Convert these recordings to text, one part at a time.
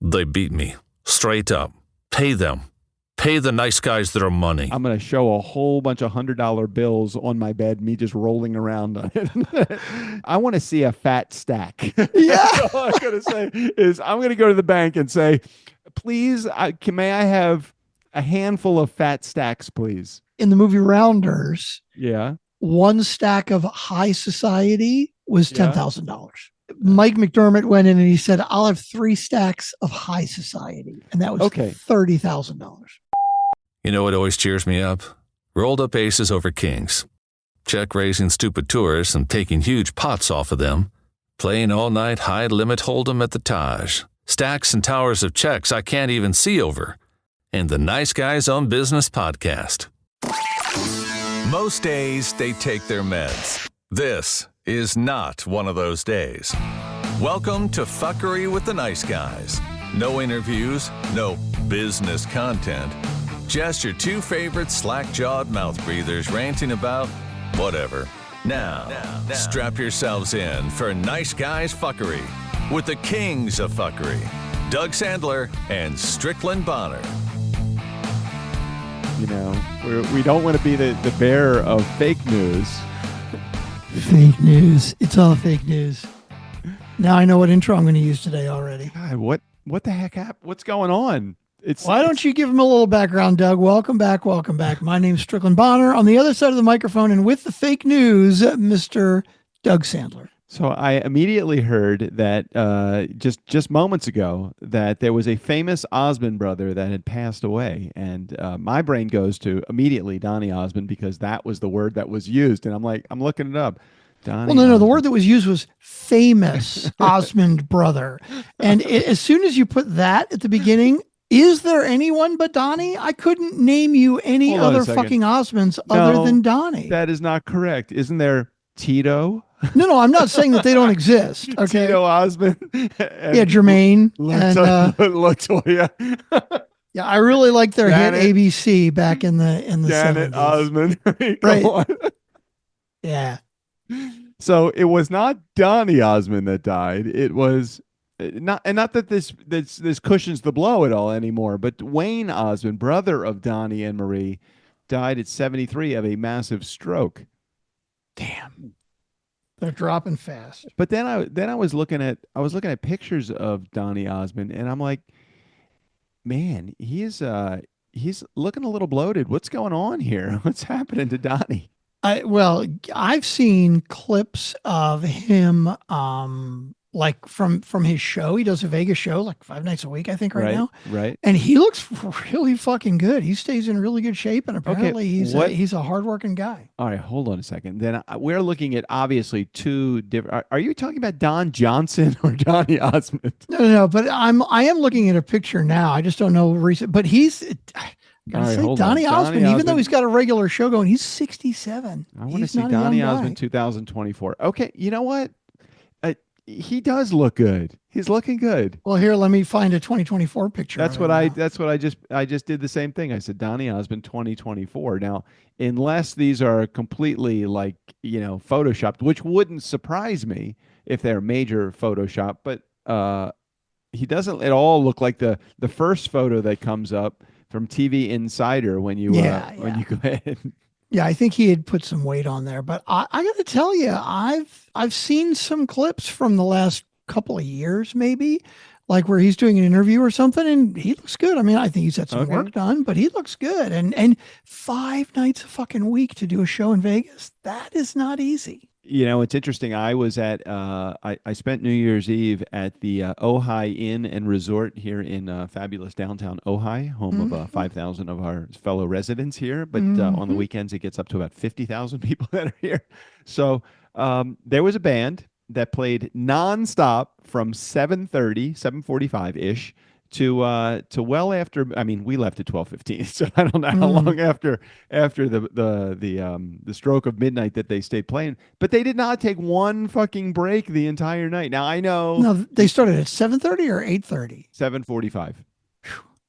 They beat me. Straight up. Pay them. Pay the nice guys their money. I'm going to show a whole bunch of $100 bills on my bed, me just rolling around on it. I want to see a fat stack. Yeah. All I'm going to say is I'm going to go to the bank and say, please, may I have a handful of fat stacks, please? In the movie Rounders, Yeah. one stack of high society was Yeah. $10,000. Mike McDermott went in and he said, I'll have 3 stacks of high society. And that was $30,000. You know what always cheers me up? Rolled up aces over kings. Check raising stupid tourists and taking huge pots off of them. Playing all night high limit hold'em at the Taj. Stacks and towers of checks I can't even see over. And the Nice Guys on Business podcast. Most days they take their meds. This is not one of those days. Welcome to Fuckery with the Nice Guys. No interviews, no business content. Just your 2 favorite slack-jawed mouth breathers ranting about whatever. Now, strap yourselves in for Nice Guys Fuckery with the kings of fuckery, Doug Sandler and Strickland Bonner. You know, we don't want to be the bearer of fake news. Fake news. It's all fake news. Now I know what intro I'm going to use today already. God, what the heck happened? What's going on? Why don't you give him a little background, Doug? Welcome back. Welcome back. My name's Strickland Bonner. On the other side of the microphone and with the fake news, Mr. Doug Sandler. So I immediately heard that just moments ago that there was a famous Osmond brother that had passed away, and my brain goes to immediately Donny Osmond because that was the word that was used, and I'm looking it up. Donny No. The Osmond. word that was used was famous Osmond brother, and as soon as you put that at the beginning. Is there anyone but Donnie? I couldn't name you any other fucking Osmonds other than Donnie. That is not correct. Isn't there Tito? No, I'm not saying that they don't exist. Okay. Tito Osmond. Yeah, Jermaine. Latoya. Yeah, I really like their hit ABC back in the Janet 70s. Osmond. Right. On. Yeah. So it was not Donny Osmond that died. It was not that this cushions the blow at all anymore, but Wayne Osmond, brother of Donnie and Marie, died at 73 of a massive stroke. Damn. They're dropping fast. But then I was looking at pictures of Donny Osmond, and I'm like, man, he's looking a little bloated. What's going on here? What's happening to Donnie? I've seen clips of him like from his show. He does a Vegas show like 5 nights a week, I think, right now. Right. And he looks really fucking good. He stays in really good shape, and apparently he's a hardworking guy. All right, hold on a second. Then we're looking at obviously 2 different. Are you talking about Don Johnson or Donny Osmond? No. But I am looking at a picture now. I just don't know recent. But he's. Donny Osmond, even though he's got a regular show going, he's 67. I want to see Donny Osmond 2024. Okay, you know what? He does look good. He's looking good. Well, here, let me find a 2024 picture. That's what I just did the same thing. I said Donny Osmond 2024. Now, unless these are completely photoshopped, which wouldn't surprise me if they're major Photoshop, but he doesn't at all look like the first photo that comes up from TV Insider when you when you go ahead. Yeah, I think he had put some weight on there, but I got to tell you, I've seen some clips from the last couple of years, maybe, like where he's doing an interview or something, and he looks good. I mean, I think he's had some work done, but he looks good. And 5 nights a fucking week to do a show in Vegas, that is not easy. You know, it's interesting. I was at I spent New Year's Eve at the Ojai Inn and Resort here in fabulous downtown Ojai, home of 5,000 of our fellow residents here. But on the weekends, it gets up to about 50,000 people that are here. So there was a band that played nonstop from 7:45-ish to well after. I mean, we left at 12:15, so I don't know how long after the stroke of midnight that they stayed playing. But they did not take one fucking break the entire night. Now I know. No, they started at 7:30 or 8:30. 7:45.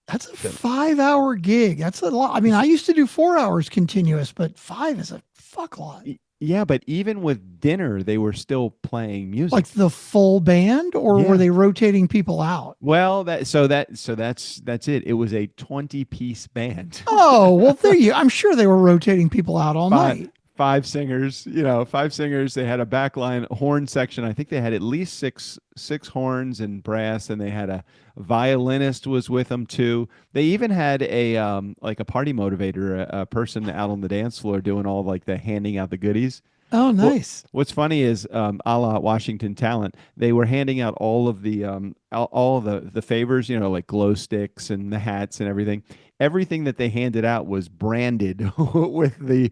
That's a 5-hour gig. That's a lot. I mean, I used to do 4 hours continuous, but 5 is a fuck lot. Yeah, but even with dinner, they were still playing music. Like the full band, or were Yeah. they rotating people out? Well, that's it. It was a 20-piece band. Oh, well, there you. I'm sure they were rotating people out all five night. five singers, five singers. They had a backline horn section. I think they had at least six horns and brass, and they had a violinist was with them too. They even had a like a party motivator, a person out on the dance floor doing all like the handing out the goodies. Oh, Well, nice. what's funny is, a la Washington Talent, they were handing out all of the all of the favors, like glow sticks and the hats and everything. Everything that they handed out was branded with the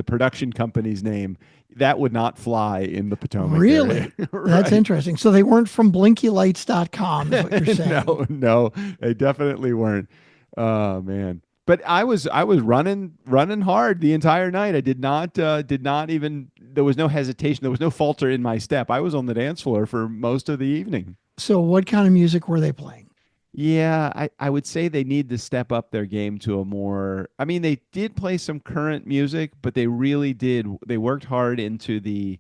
production company's name. That would not fly in the Potomac area. Really? That's Right. interesting. So they weren't from blinkylights.com, is what you're saying. No, they definitely weren't. Oh man. But I was running hard the entire night. I did not even, there was no hesitation. There was no falter in my step. I was on the dance floor for most of the evening. So what kind of music were they playing? Yeah, I would say they need to step up their game to a more, I mean, they did play some current music, but they really did, they worked hard into the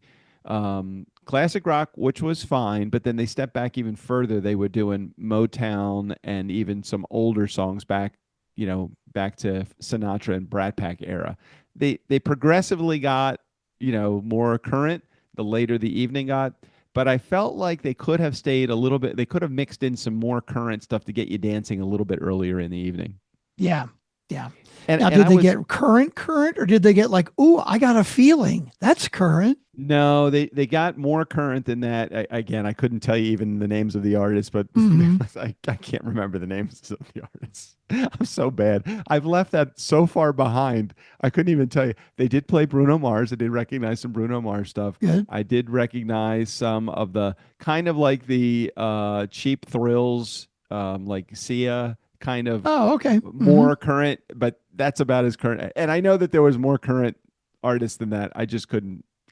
classic rock, which was fine, but then they stepped back even further. They were doing Motown and even some older songs back to Sinatra and Brat Pack era. They progressively got, more current the later the evening got. But I felt like they could have stayed a little bit. They could have mixed in some more current stuff to get you dancing a little bit earlier in the evening. Yeah. Yeah. And Now, and did I they was get current, or did they get like, ooh, I got a feeling that's current? No, they got more current than that. Again, I couldn't tell you even the names of the artists, but Hmm. I can't remember the names of the artists. I'm so bad. I've left that so far behind. I couldn't even tell you. They did play Bruno Mars. I did recognize some Bruno Mars stuff. Good. I did recognize some of the kind of like the Cheap Thrills, like Sia, kind of Oh, okay. Hmm. more current, but that's about as current. And I know that there was more current artists than that. I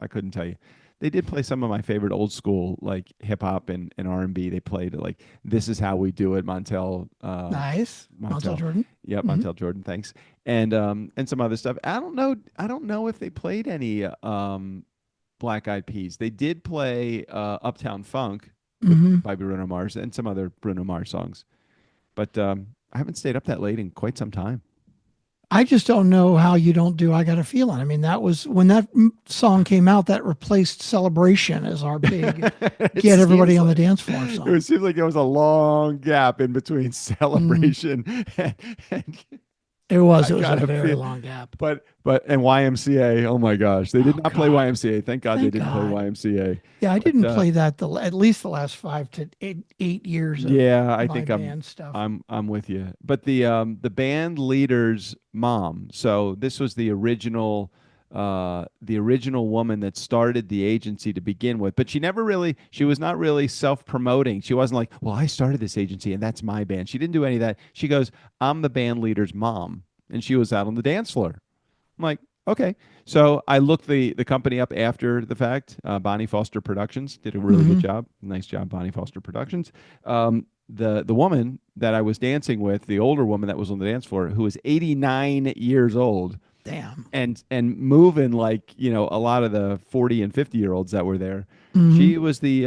couldn't tell you. They did play some of my favorite old school like hip hop and R&B. They played like "This Is How We Do It," Nice. Montel Montel, Jordan. yep, Hmm. Montel Jordan. Thanks, and some other stuff. I don't know. I don't know if they played any Black Eyed Peas. They did play "Uptown Funk" Hmm. by Bruno Mars and some other Bruno Mars songs, but I haven't stayed up that late in quite some time. I just don't know how you don't do I Got a Feeling. I mean, that was when that song came out, that replaced Celebration as our big It get everybody seems on the like dance floor it song. seems like there was a long gap in between Mm, celebration and it was. I It was a gotta very feel, long gap. and YMCA. Oh my gosh, they did Oh not play God. YMCA. Thank God they Thank didn't play God. YMCA. Yeah, I But didn't play that at least the last 5 to 8 years of yeah, I my think I'm band stuff. I'm with you. But the band leader's mom. So this was the original woman that started the agency to begin with, but she was not really self-promoting. She wasn't like, well, I started this agency and that's my band. She didn't do any of that. She goes, I'm the band leader's mom. And she was out on the dance floor. I'm like, okay. So I looked the company up after the fact. Bonnie Foster Productions did a really good Hmm. job. Nice job, Bonnie Foster Productions. The woman that I was dancing with, the older woman that was on the dance floor, who was 89 years old Damn. and moving like a lot of the 40 and 50-year-olds that were there. Hmm. She's the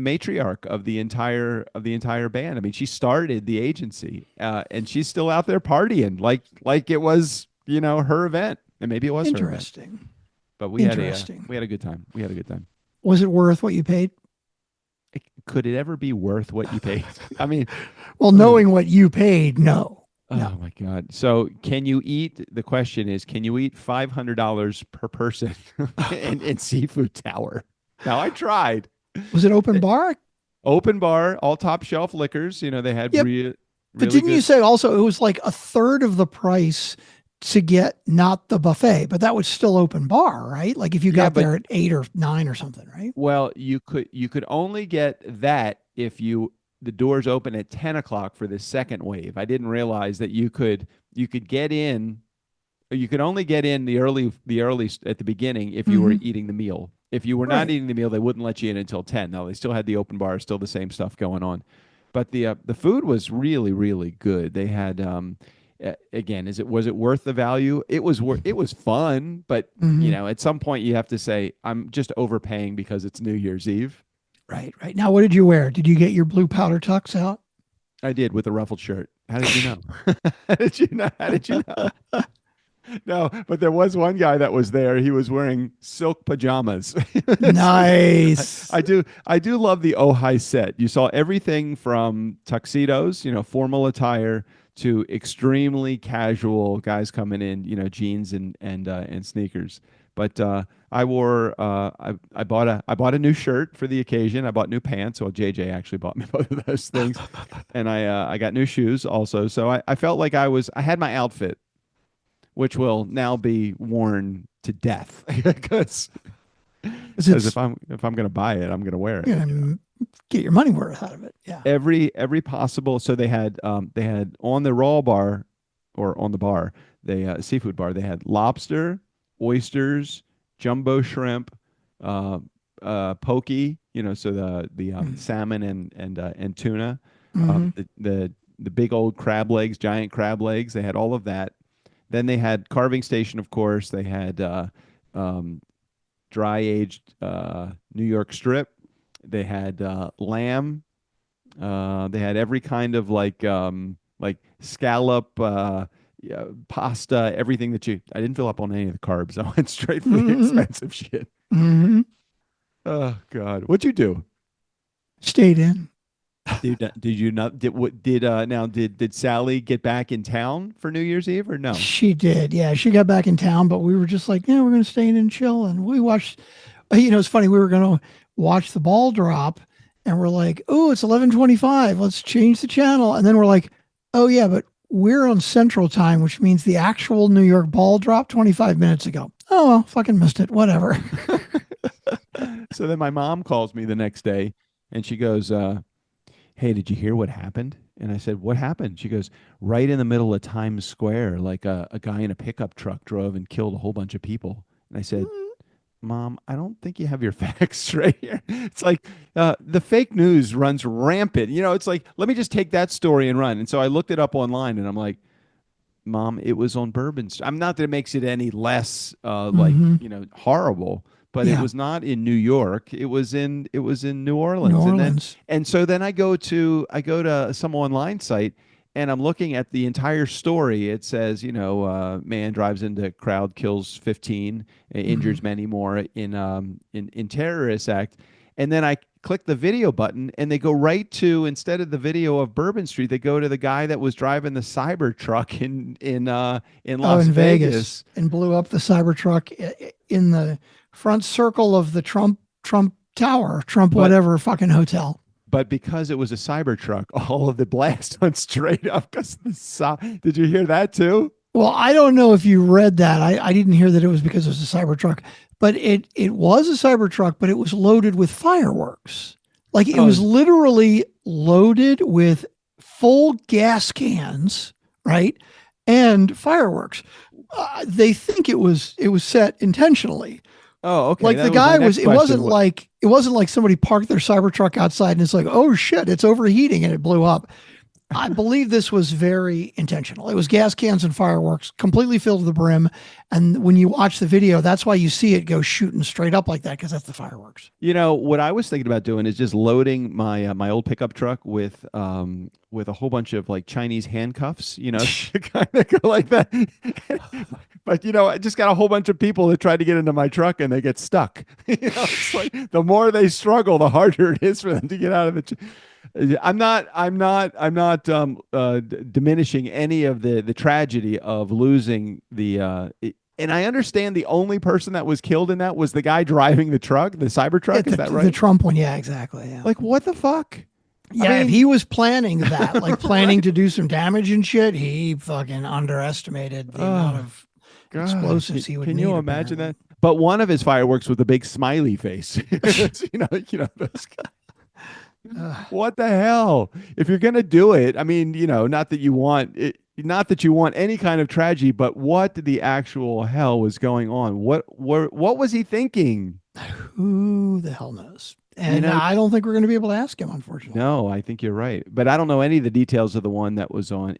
matriarch of the entire band. I mean, she started the agency, and she's still out there partying like it was her event, and maybe it was her event. Interesting. But Interesting. we had a good time. We had a good time. Was it worth what you paid? Could it ever be worth what you paid? I mean, Well, oh, knowing what you paid, no. No. oh my God. So can you eat? The question is, can you eat $500 per person in Seafood Tower? Now I tried. Was it open bar? Open bar, all top shelf liquors. They had Yep. But really didn't you good. say also it was like a third of the price to get not the buffet, but that was still open bar, right? Like if you Yeah, got but there at 8 or 9 or something, right? well, you could only get that if the doors open at 10 o'clock for the second wave. I didn't realize that you could get in. You could only get in the early at the beginning if you were Hmm. eating the meal. If you were not Right. eating the meal, they wouldn't let you in until 10. Now they still had the open bar, still the same stuff going on, but the food was really really good. They had again, was it worth the value? It was fun, but Mhm. at some point you have to say, I'm just overpaying because it's New Year's Eve. Right, right. Now, what did you wear? Did you get your blue powder tux out? I did, with a ruffled shirt. How did you know? How did you know? How did you know? No, but there was one guy that was there. He was wearing silk pajamas. Nice. I do love the Ojai set. You saw everything from tuxedos, formal attire, to extremely casual guys coming in, jeans and sneakers. But I bought a new shirt for the occasion. I bought new pants. Well, JJ actually bought me both of those things, and I got new shoes also. So I felt like I had my outfit, which will now be worn to death because if I'm going to buy it, I'm going to wear it. You're gonna get your money worth out of it. Yeah. Every possible. So they had on the raw bar, or on the bar, they seafood bar. They had lobster, oysters, jumbo shrimp, poke. So the salmon and tuna, hmm the big old crab legs, giant crab legs. They had all of that. Then they had carving station, of course. They had dry aged New York strip. They had lamb. They had every kind of like scallop, yeah, pasta, everything that I didn't fill up on any of the carbs. I went straight for the expensive shit. hmm Oh God, what'd you do? Stayed in. Did you not did Sally get back in town for New Year's Eve or no? She did. Yeah, she got back in town, but we were just like, yeah, we're going to stay in and chill. And we watched, it's funny. We were going to watch the ball drop and we're like, oh, it's 11:25. Let's change the channel. And then we're like, oh, yeah, but we're on Central Time, which means the actual New York ball dropped 25 minutes ago. Oh, well, fucking missed it. Whatever. So then my mom calls me the next day and she goes, hey, did you hear what happened? And I said, what happened? She goes, right in the middle of Times Square, like a guy in a pickup truck drove and killed a whole bunch of people. And I said, Mom, I don't think you have your facts straight here. It's like the fake news runs rampant. It's like, let me just take that story and run. And so I looked it up online and I'm like, Mom, it was on Bourbon Street. I'm not that it makes it any less horrible, but it Yeah. was not in New York. It was in New Orleans. New Orleans. And so then I go to some online site and I'm looking at the entire story. It says, man drives into crowd, kills 15, injures many more in terrorist act. And then I click the video button and they go right to, instead of the video of Bourbon Street, they go to the guy that was driving the Cybertruck in Las Vegas and blew up the Cybertruck in the front circle of the Trump Tower, whatever fucking hotel. But because it was a Cybertruck, all of the blast went straight up. Did you hear that too? Well, I don't know if you read that. I didn't hear that it was because it was a Cybertruck, but it was a Cybertruck, but it was loaded with fireworks. Like it was literally loaded with full gas cans, right? And fireworks. They think it was set intentionally. Oh, okay. Like the guy was, it wasn't like somebody parked their Cybertruck outside and it's like, oh shit, it's overheating and it blew up. I believe this was very intentional. It was gas cans and fireworks, completely filled to the brim. And when you watch the video, that's why you see it go shooting straight up like that, because that's the fireworks. What I was thinking about doing is just loading my my old pickup truck with a whole bunch of like Chinese handcuffs, to kind of go like that. But I just got a whole bunch of people that try to get into my truck and they get stuck. It's like the more they struggle, the harder it is for them to get out of it. I'm not diminishing any of the tragedy of losing and I understand the only person that was killed in that was the guy driving the truck, the Cybertruck. Is that right? The Trump one. Yeah, exactly. Yeah. Like, what the fuck? Yeah, if he was planning that, like planning to do some damage and shit, he fucking underestimated the amount of explosives he would need. Can you imagine that? But one of his fireworks with a big smiley face. Those guys. What the hell? If you're gonna do it, I mean, not that you want any kind of tragedy, but what the actual hell was going on? What was he thinking? Who the hell knows? And I don't think we're going to be able to ask him, unfortunately. No, I think you're right, but I don't know any of the details of the one that was on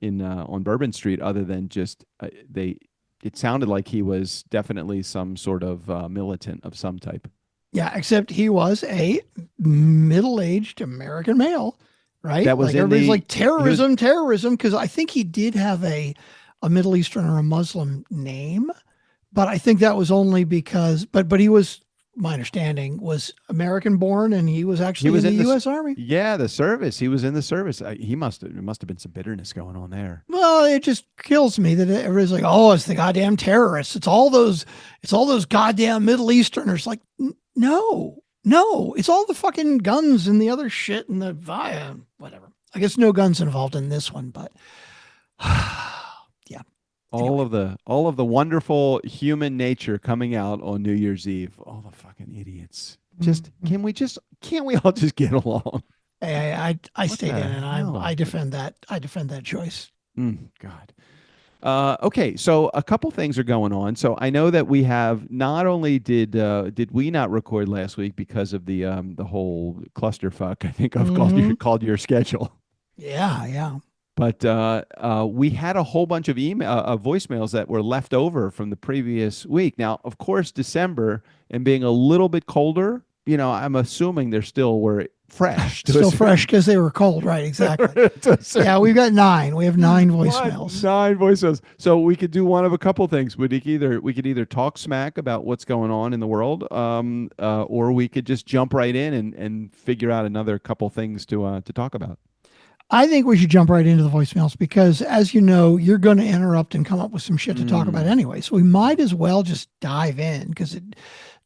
Bourbon Street, other than just they. It sounded like he was definitely some sort of militant of some type. Yeah, except he was a middle-aged American male, right? That was Like in everybody's the like terrorism, terrorism, because I think he did have a Middle Eastern or a Muslim name, but I think that was only because, but he was, my understanding, was American born, and he was he actually was in the in U.S. Army. yeah, the service. He was in the service. He must have. There must have been some bitterness going on there. Well, it just kills me that everybody's like, "Oh, it's the goddamn terrorists. It's all those goddamn Middle Easterners." Like, no, it's all the fucking guns and the other shit and the whatever. I guess no guns involved in this one, but yeah. All of the wonderful human nature coming out on New Year's Eve. All the fucking idiots. Just can't we all just get along? I stayed in, and hell? I defend that. I defend that choice. God. Okay, so a couple things are going on. So I know that we have, not only did we not record last week because of the whole clusterfuck, I think I've called your schedule. Yeah. But we had a whole bunch of voicemails that were left over from the previous week. Now, of course, December and being a little bit colder, I'm assuming they're still were fresh. Still fresh because they were cold, right? Exactly. Yeah, we've got 9. We have 9 voicemails. 9 voicemails. So we could do one of a couple things. We could either talk smack about what's going on in the world, or we could just jump right in and figure out another couple things to talk about. I think we should jump right into the voicemails because, as you know, you're going to interrupt and come up with some shit to talk about anyway. So we might as well just dive in because it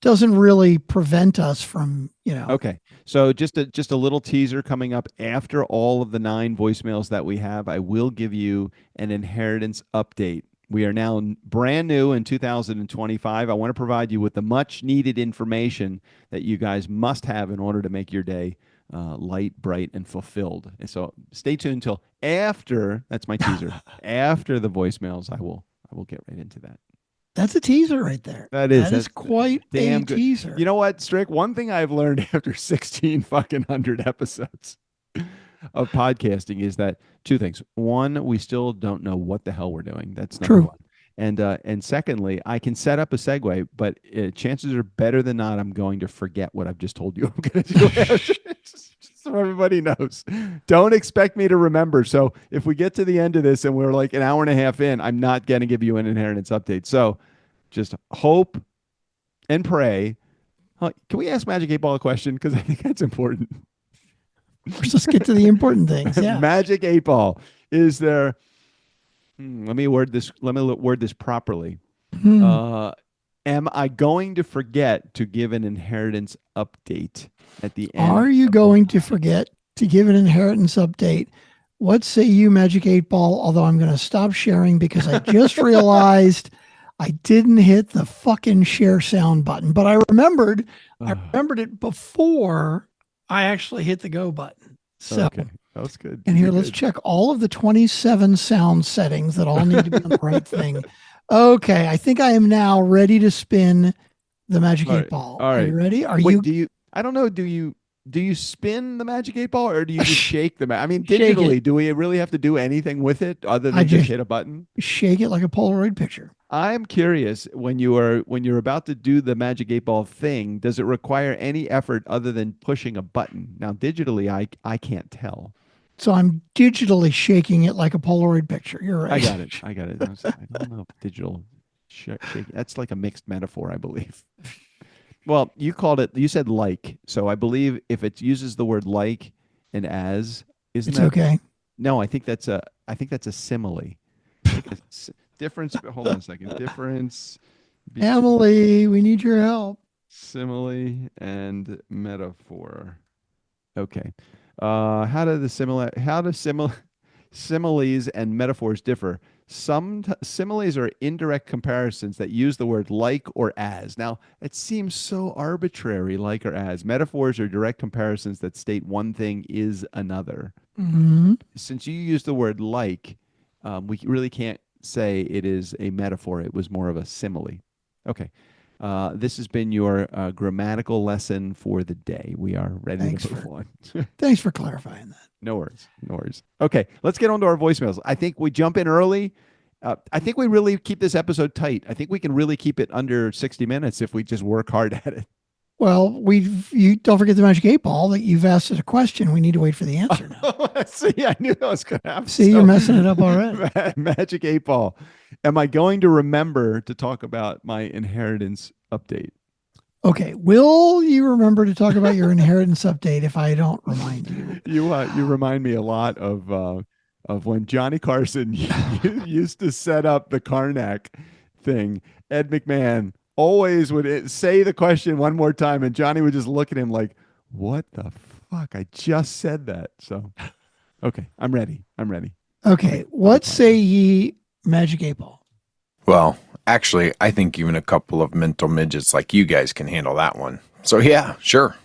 doesn't really prevent us from, Okay. So just a little teaser coming up after all of the 9 voicemails that we have. I will give you an inheritance update. We are now brand new in 2025. I want to provide you with the much needed information that you guys must have in order to make your day light, bright, and fulfilled. And so stay tuned until after. That's my teaser. After the voicemails, I will get right into that. That's a teaser right there. That's quite damn a good teaser. You know what, Strick? One thing I've learned after 16 fucking hundred episodes of podcasting is that 2 things. One, we still don't know what the hell we're doing. That's number 1. And secondly, I can set up a segue, but chances are better than not I'm going to forget what I've just told you I'm going to do. Just so everybody knows. Don't expect me to remember. So if we get to the end of this and we're like an hour and a half in, I'm not going to give you an inheritance update. So just hope and pray. Can we ask Magic 8 Ball a question? Because I think that's important. Let's get to the important things. Yeah. Magic 8 Ball. Is there... Let me word this properly. Am I going to forget to give an inheritance update at the end? Are you going to forget to give an inheritance update? What say you, Magic 8 Ball? Although I'm going to stop sharing because I just realized I didn't hit the fucking share sound button. But I remembered it before I actually hit the go button. So. Okay. That's good. And here, let's check all of the 27 sound settings that all need to be on the right thing. Okay, I think I am now ready to spin the Magic 8 Ball. All right. Are you ready? I don't know. Do you spin the Magic 8 Ball or do you just shake the I mean, digitally, do we really have to do anything with it other than just hit a button? Shake it like a Polaroid picture. I'm curious, when you're about to do the Magic 8 Ball thing, does it require any effort other than pushing a button? Now, digitally, I can't tell. So I'm digitally shaking it like a Polaroid picture. You're right. I got it. I don't know if digital shaking. That's like a mixed metaphor, I believe. Well, you said like. So I believe if it uses the word like and as, it's okay. No, I think that's a simile. Difference. Hold on a second. Difference. Emily, we need your help. Simile and metaphor. Okay. How do similes and metaphors differ? Some similes are indirect comparisons that use the word like or as. Now, it seems so arbitrary, like or as. Metaphors are direct comparisons that state one thing is another. Mm-hmm. Since you use the word like, we really can't say it is a metaphor. It was more of a simile. Okay. This has been your grammatical lesson for the day. We are ready to move on. Thanks for clarifying that. No worries. No worries. Okay, let's get on to our voicemails. I think we jump in early. I think we really keep this episode tight. I think we can really keep it under 60 minutes if we just work hard at it. Well, you don't forget the Magic 8 Ball that you've asked it a question. We need to wait for the answer now. See, I knew that was going to happen. See, you're messing it up already. Magic 8 Ball. Am I going to remember to talk about my inheritance update? Okay. Will you remember to talk about your inheritance update if I don't remind you? You remind me a lot of when Johnny Carson used to set up the Karnak thing. Ed McMahon always would say the question one more time, and Johnny would just look at him like, "What the fuck? I just said that." So, okay, I'm ready. Okay. What say ye, Magic 8 Ball? Well, actually, I think even a couple of mental midgets like you guys can handle that one. So yeah, sure.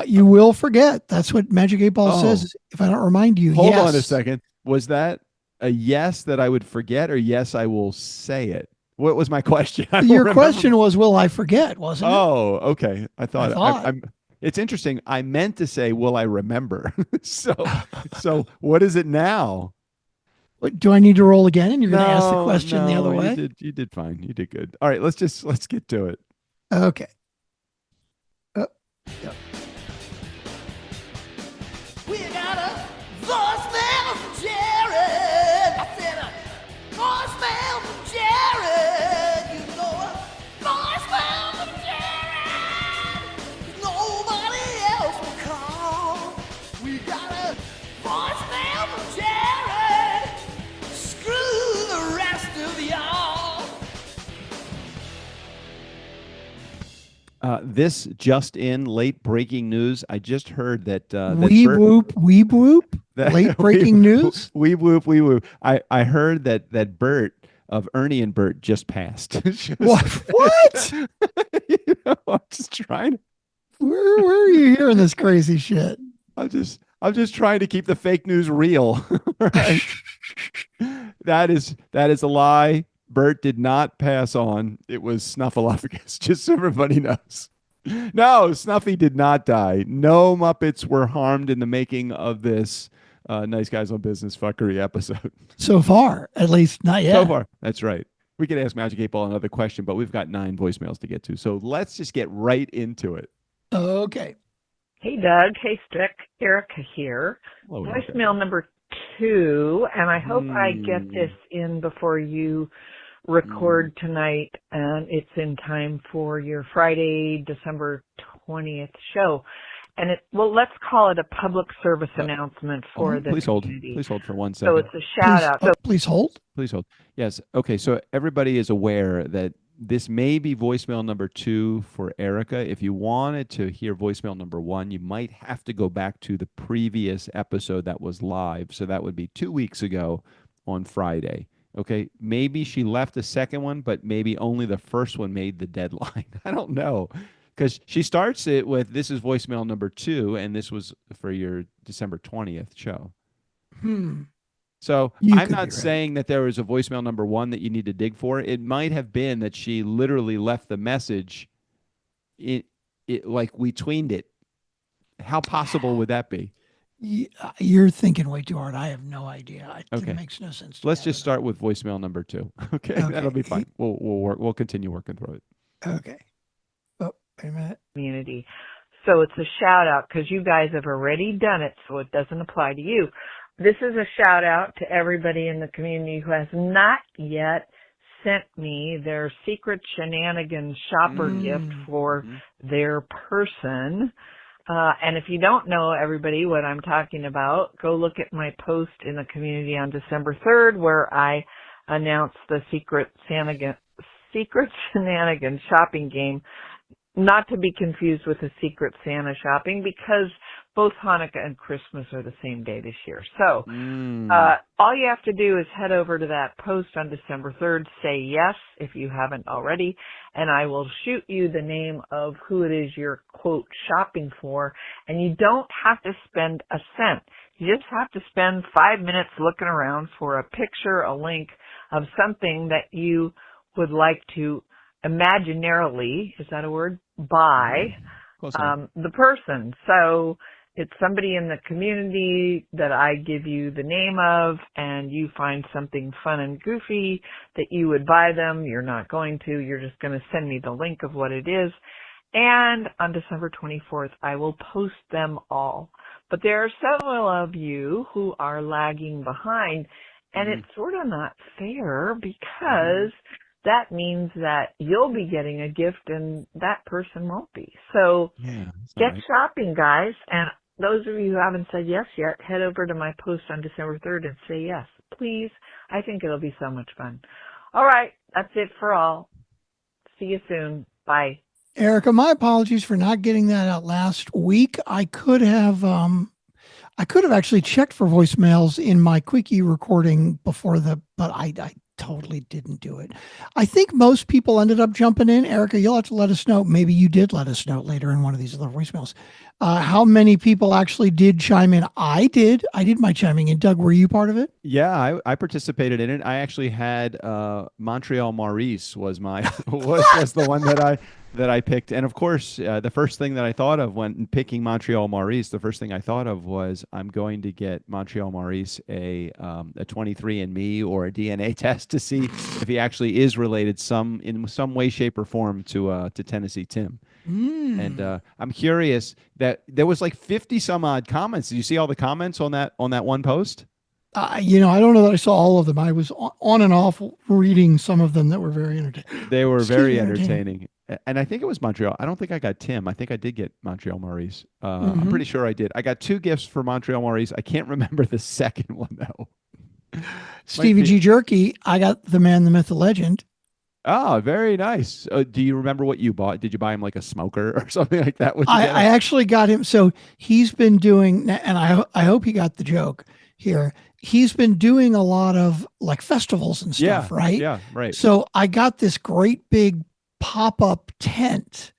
You will forget. That's what Magic 8 Ball says. If I don't remind you, Hold yes. on a second. Was that a yes that I would forget, or yes I will say it? What was my question? Your question was, will I forget, wasn't it? Oh, okay. I thought. I'm it's interesting. I meant to say, will I remember? so what is it now? Do I need to roll again? And you're going to ask the question the other way? You did fine. You did good. All right, let's get to it. Okay. We got a voicemail from Jared. I said a voicemail from Jared. You know a voicemail from Jared. Nobody else will call. We got a voicemail from Jared. Screw the rest of y'all. This just in, late breaking news. I just heard that Weeb whoop. Late breaking news. Weeb whoop. I heard that Bert of Ernie and Bert just passed. What? I'm just trying. Where are you hearing this crazy shit? I'm just trying to keep the fake news real. Right? That is a lie. Bert did not pass on. It was Snuffleupagus, just so everybody knows. No, Snuffy did not die. No Muppets were harmed in the making of this Nice Guys on Business fuckery episode. So far, at least not yet. So far, that's right. We could ask Magic 8 Ball another question, but we've got 9 voicemails to get to. So let's just get right into it. Okay. Hey, Doug. Hey, Strick. Erica here. Hello, Voicemail number 2, and I hope I get this in before you record tonight, and it's in time for your Friday, December 20th show. And let's call it a public service announcement for the community. Please hold for 1 second. So it's a shout out. So please hold. Please hold. Yes. Okay. So everybody is aware that this may be voicemail number 2 for Erica. If you wanted to hear voicemail number 1, you might have to go back to the previous episode that was live. So that would be 2 weeks ago on Friday. Okay. Maybe she left the second one, but maybe only the first one made the deadline. I don't know. Because she starts it with, this is voicemail number 2, and this was for your December 20th show. So I'm not saying that there was a voicemail number 1 that you need to dig for. It might have been that she literally left the message, like we tweened it. How possible would that be? You're thinking way too hard. I have no idea. It makes no sense. Let's just start with voicemail number 2. Okay, that'll be fine. We'll continue working through it. Okay. Oh, wait a minute. Community. So it's a shout out because you guys have already done it, so it doesn't apply to you. This is a shout out to everybody in the community who has not yet sent me their secret shenanigans shopper gift for their person. And if you don't know, everybody, what I'm talking about, go look at my post in the community on December 3rd where I announced the secret shenanigans shopping game, not to be confused with the Secret Santa shopping, because both Hanukkah and Christmas are the same day this year. So all you have to do is head over to that post on December 3rd, say yes if you haven't already, and I will shoot you the name of who it is you're, quote, shopping for, and you don't have to spend a cent. You just have to spend 5 minutes looking around for a picture, a link of something that you would like to imaginarily, is that a word? By Close enough. the person. So it's somebody in the community that I give you the name of, and you find something fun and goofy that you would buy them. You're not going to. You're just going to send me the link of what it is. And on December 24th, I will post them all. But there are several of you who are lagging behind, and it's sort of not fair because that means that you'll be getting a gift and that person won't be. So get shopping, guys. And those of you who haven't said yes yet, head over to my post on December 3rd and say yes, please. I think it'll be so much fun. All right. That's it for all. See you soon. Bye. Erica, my apologies for not getting that out last week. I could have actually checked for voicemails in my quickie recording but I totally didn't do it. I think most people ended up jumping in. Erica, you'll have to let us know. Maybe you did let us know later in one of these other voicemails. How many people actually did chime in? I did my chiming in. Doug, were you part of it? Yeah, I participated in it. I actually had Montreal Maurice was was the one that I picked. And of course, the first thing that I thought of when picking Montreal Maurice, the first thing I thought of was I'm going to get Montreal Maurice a 23andMe or a DNA test to see if he actually is related in some way, shape, or form to Tennessee Tim. And I'm curious that there was like 50 some odd comments. Did you see all the comments on that one post? I don't know that I saw all of them. I was on and off reading some of them that were very entertaining. They were very entertaining. And I think it was Montreal. I don't think I got Tim. I think I did get Montreal Maurice. I'm pretty sure I did. I got 2 gifts for Montreal Maurice. I can't remember the second one, though. Stevie G. Jerky, I got the man, the myth, the legend. Oh, very nice. Do you remember what you bought? Did you buy him like a smoker or something like that? I actually got him. So he's been doing, and I hope he got the joke here. He's been doing a lot of like festivals and stuff, right? Yeah, right. So I got this great big pop-up tent,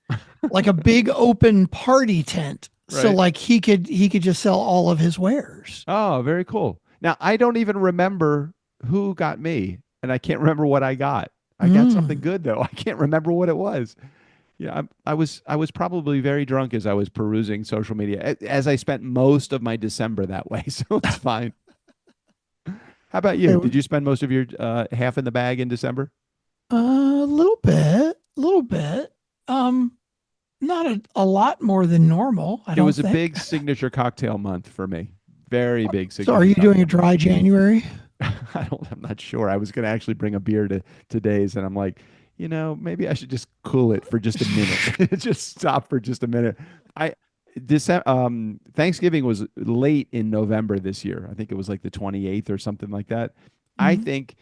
like a big open party tent. Right. So like he could just sell all of his wares. Oh, very cool. Now I don't even remember who got me, and I can't remember what I got. I got something good though. I can't remember what it was. Yeah, I was probably very drunk as I was perusing social media, as I spent most of my December that way, so it's fine. How about you? Did you spend most of your half in the bag in December? A little bit. Not a lot more than normal. It was a big signature cocktail month for me. Very big signature. So are you doing a dry January? I'm not sure. I was going to actually bring a beer to today's, and I'm like, maybe I should just cool it for just a minute. Just stop for just a minute. Thanksgiving was late in November this year. I think it was like the 28th or something like that. I think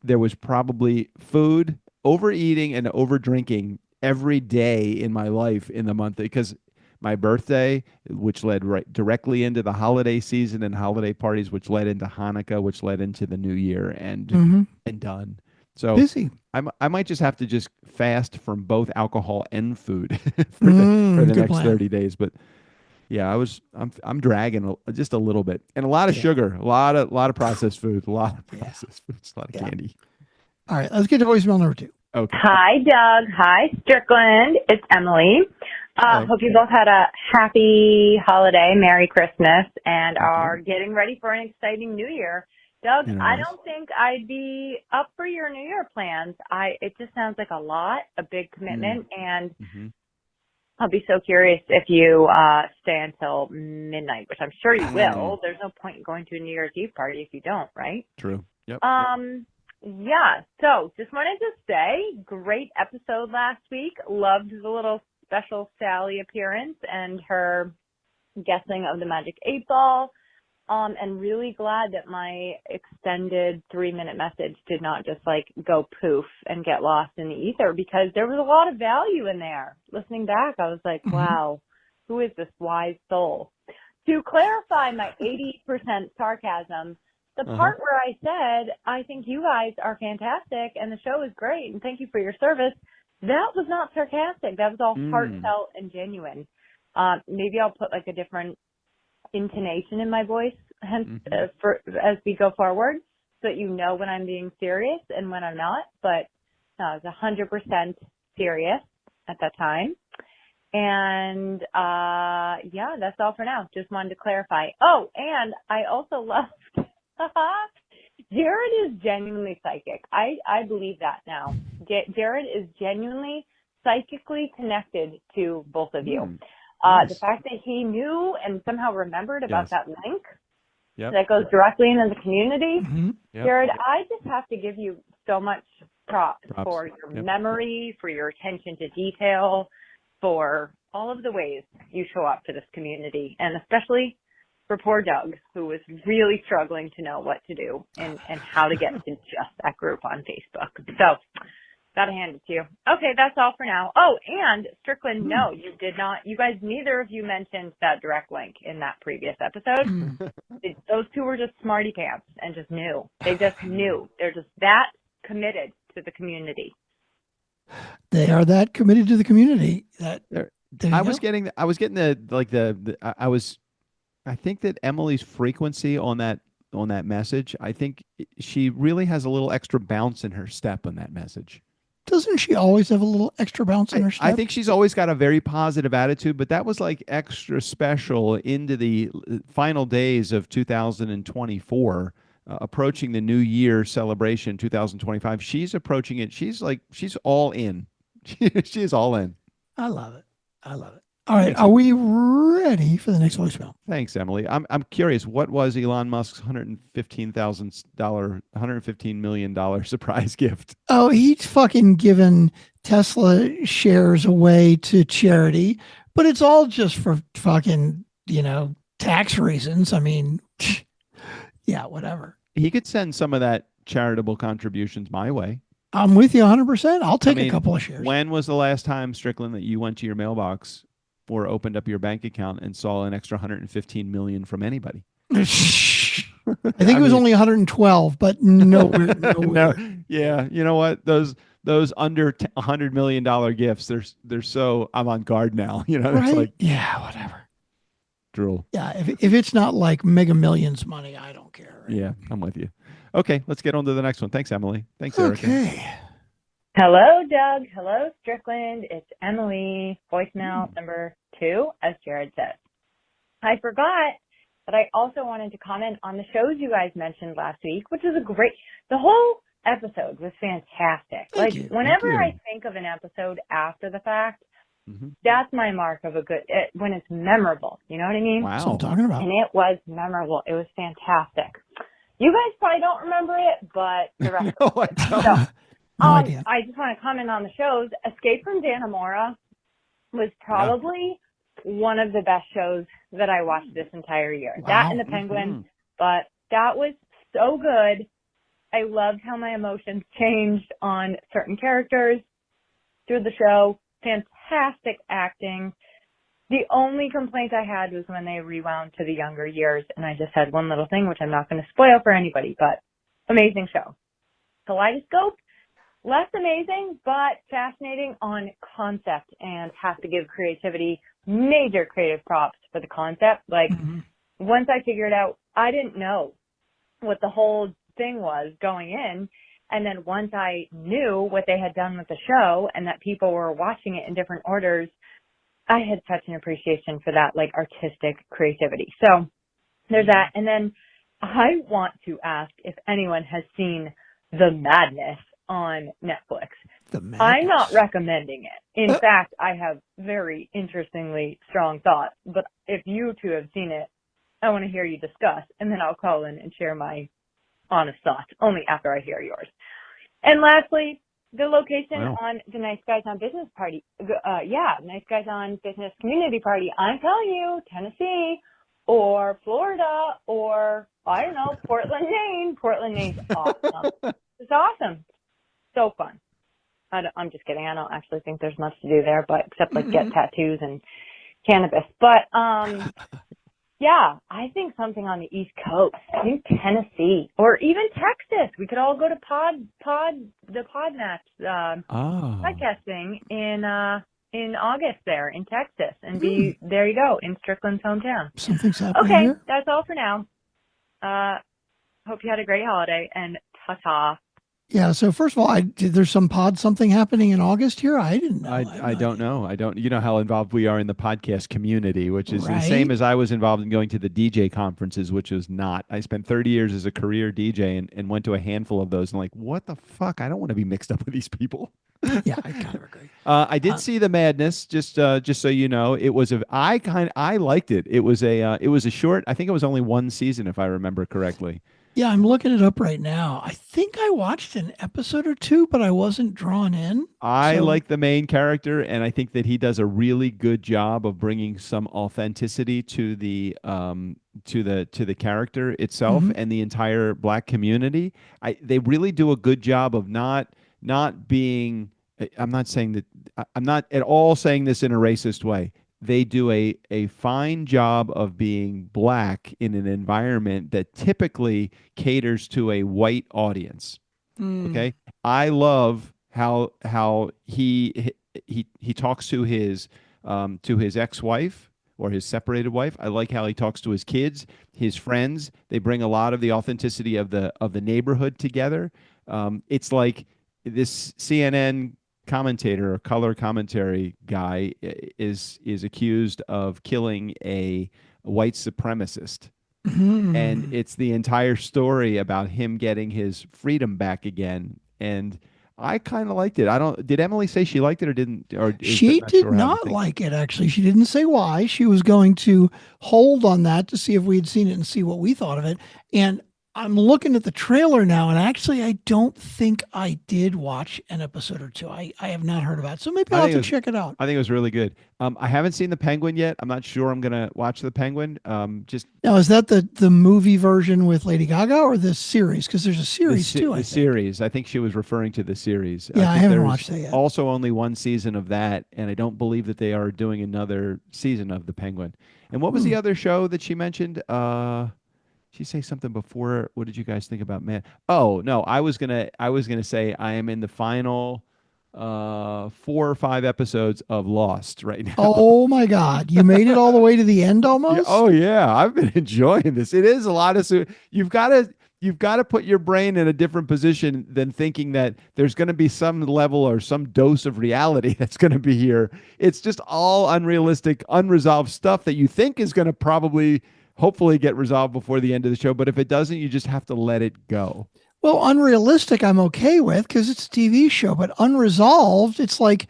there was probably food, overeating, and over drinking every day in my life in the month, because my birthday, which led right directly into the holiday season and holiday parties, which led into Hanukkah, which led into the new year, and done. So busy. I might just have to just fast from both alcohol and food for the next plan. 30 days. But yeah, I'm dragging just a little bit, and a lot of sugar, a lot of processed food, a lot of candy. All right, let's get to voicemail number 2. Okay. Hi, Doug. Hi, Strickland. It's Emily. Hope you both had a happy holiday, Merry Christmas, and are getting ready for an exciting New Year. Doug, I don't think I'd be up for your New Year plans. It just sounds like a big commitment, and I'll be so curious if you stay until midnight, which I'm sure you will. There's no point in going to a New Year's Eve party if you don't, right? True. Yep. Yeah, so just wanted to say, great episode last week. Loved the little special Sally appearance and her guessing of the Magic 8 Ball. And really glad that my extended 3-minute message did not just like go poof and get lost in the ether, because there was a lot of value in there. Listening back, I was like, wow, who is this wise soul? To clarify my 80% sarcasm, the part where I said, I think you guys are fantastic and the show is great and thank you for your service, that was not sarcastic. That was all heartfelt and genuine. Maybe I'll put like a different intonation in my voice as we go forward, so that you know when I'm being serious and when I'm not. But I was 100% serious at that time. And yeah, that's all for now. Just wanted to clarify. Oh, and I also loved Jared is genuinely psychic. I believe that now. Jared is genuinely psychically connected to both of you. Nice. The fact that he knew and somehow remembered about Yes. that link Yep. that goes directly into the community. Yep. Jared, I just have to give you so much props for your Yep. memory, for your attention to detail, for all of the ways you show up for this community, and especially for poor Doug, who was really struggling to know what to do and how to get to just that group on Facebook. So, gotta hand it to you. Okay, that's all for now. Oh, and Strickland, no, you did not. You guys, neither of you mentioned that direct link in that previous episode. Those two were just smarty pants and just knew. They just knew. They're just that committed to the community. They are that committed to the community. That I was getting I think that Emily's frequency on that message, I think she really has a little extra bounce in her step on that message. Doesn't she always have a little extra bounce in her step? I think she's always got a very positive attitude, but that was like extra special into the final days of 2024, approaching the New Year celebration, 2025. She's approaching it. She's all in. She is all in. I love it. All right, are we ready for the next voicemail? Thanks, Emily. I'm curious, what was Elon Musk's $115 million surprise gift? Oh, he's fucking given Tesla shares away to charity, but it's all just for fucking, tax reasons. I mean, yeah, whatever. He could send some of that charitable contributions my way. I'm with you 100%. I'll take a couple of shares. When was the last time, Strickland, that you went to your mailbox or opened up your bank account and saw an extra 115 million from anybody? I think it was only 112, but nowhere. No, yeah, you know what? Those under $100 million gifts, they're so I'm on guard now. Right? It's like, yeah, whatever. Drool. Yeah, if it's not like Mega Millions money, I don't care. Right? Yeah, I'm with you. Okay, let's get on to the next one. Thanks, Emily. Thanks, Erica. Okay. Hello, Doug. Hello, Strickland. It's Emily. Voicemail number 2, as Jared said. I forgot that I also wanted to comment on the shows you guys mentioned last week, which was the whole episode was fantastic. Thank you. Whenever I think of an episode after the fact, that's my mark of a good, when it's memorable. You know what I mean? Wow. That's what I'm talking about. And it was memorable. It was fantastic. You guys probably don't remember it, but the rest No, I don't. No idea. I just want to comment on the shows. Escape from Dannemora was probably one of the best shows that I watched this entire year. Wow. That and The Penguin, but that was so good. I loved how my emotions changed on certain characters through the show. Fantastic acting. The only complaint I had was when they rewound to the younger years, and I just had one little thing, which I'm not going to spoil for anybody, but amazing show. Kaleidoscope, less amazing, but fascinating on concept, and have to give creativity major creative props for the concept. Once I figured out, I didn't know what the whole thing was going in. And then once I knew what they had done with the show and that people were watching it in different orders, I had such an appreciation for that, artistic creativity. So there's that. And then I want to ask if anyone has seen The Madness on Netflix. I'm not recommending it. In fact, I have very interestingly strong thoughts. But if you two have seen it, I want to hear you discuss, and then I'll call in and share my honest thoughts only after I hear yours. And lastly, the location on the Nice Guys on Business Party. Nice Guys on Business Community Party. I'm telling you, Tennessee or Florida or, I don't know, Portland, Maine. Portland, Maine's awesome. It's awesome. So fun. I'm just kidding. I don't actually think there's much to do there, but except get tattoos and cannabis. But yeah, I think something on the East Coast. I think Tennessee or even Texas. We could all go to the Podmatch podcasting in August there in Texas and be there. You go in Strickland's hometown. Something's happening Okay, here. that's all for now. Hope you had a great holiday and ta-ta. Yeah. So first of all, there's some pod something happening in August here. I didn't know. I don't know. I don't. You know how involved we are in the podcast community, which is the same Right. as I was involved in going to the DJ conferences, which was not. I spent 30 years as a career DJ and went to a handful of those and like, what the fuck? I don't want to be mixed up with these people. Yeah, I kind of agree. I did see the Madness. Just so you know, it was I liked it. It was a short. I think it was only one season, if I remember correctly. Yeah, I'm looking it up right now. I think I watched an episode or two, but I wasn't drawn in. I So- like the main character, and I think that he does a really good job of bringing some authenticity to the character itself Mhm. and the entire black community. They really do a good job of not being. I'm not saying that. I'm not at all saying this in a racist way. They do a fine job of being black in an environment that typically caters to a white audience. Mm. Okay, I love how he talks to his ex-wife or his separated wife. I like how he talks to his kids, his friends. They bring a lot of the authenticity of the neighborhood together. It's like this CNN commentator or color commentary guy is accused of killing a white supremacist, Mhm. and it's the entire story about him getting his freedom back again. And I kind of liked it. I don't. Did Emily say she liked it or didn't? Or is She that did sure how to not think? like it, actually. She didn't say why. She was going to hold on that to see if we had seen it and see what we thought of it. And I'm looking at the trailer now, and actually, I don't think I did watch an episode or two. I have not heard about it. So maybe I I'll have think to it was- check it out. I think it was really good. I haven't seen the Penguin yet. I'm not sure I'm gonna watch the Penguin. Just Now, is that the movie version with Lady Gaga or the series? Because there's a series too, I the think. series. I think she was referring to the series. Yeah, I think haven't there's watched that yet. Also, only one season of that, and I don't believe that they are doing another season of the Penguin. And what was the other show that she mentioned? She say something before. What did you guys think about Man? Oh no, I was gonna say I am in the final 4 or 5 episodes of Lost right now. Oh my God. You made it all the way to the end Yeah, almost? oh yeah, I've been enjoying this. It is a lot of you've got to put your brain in a different position than thinking that there's going to be some level or some dose of reality that's going to be here. It's just all unrealistic, unresolved stuff that you think is going to hopefully get resolved before the end of the show, but if it doesn't, you just have to let it go. Well, unrealistic, I'm okay with because it's a TV show, but unresolved, it's like,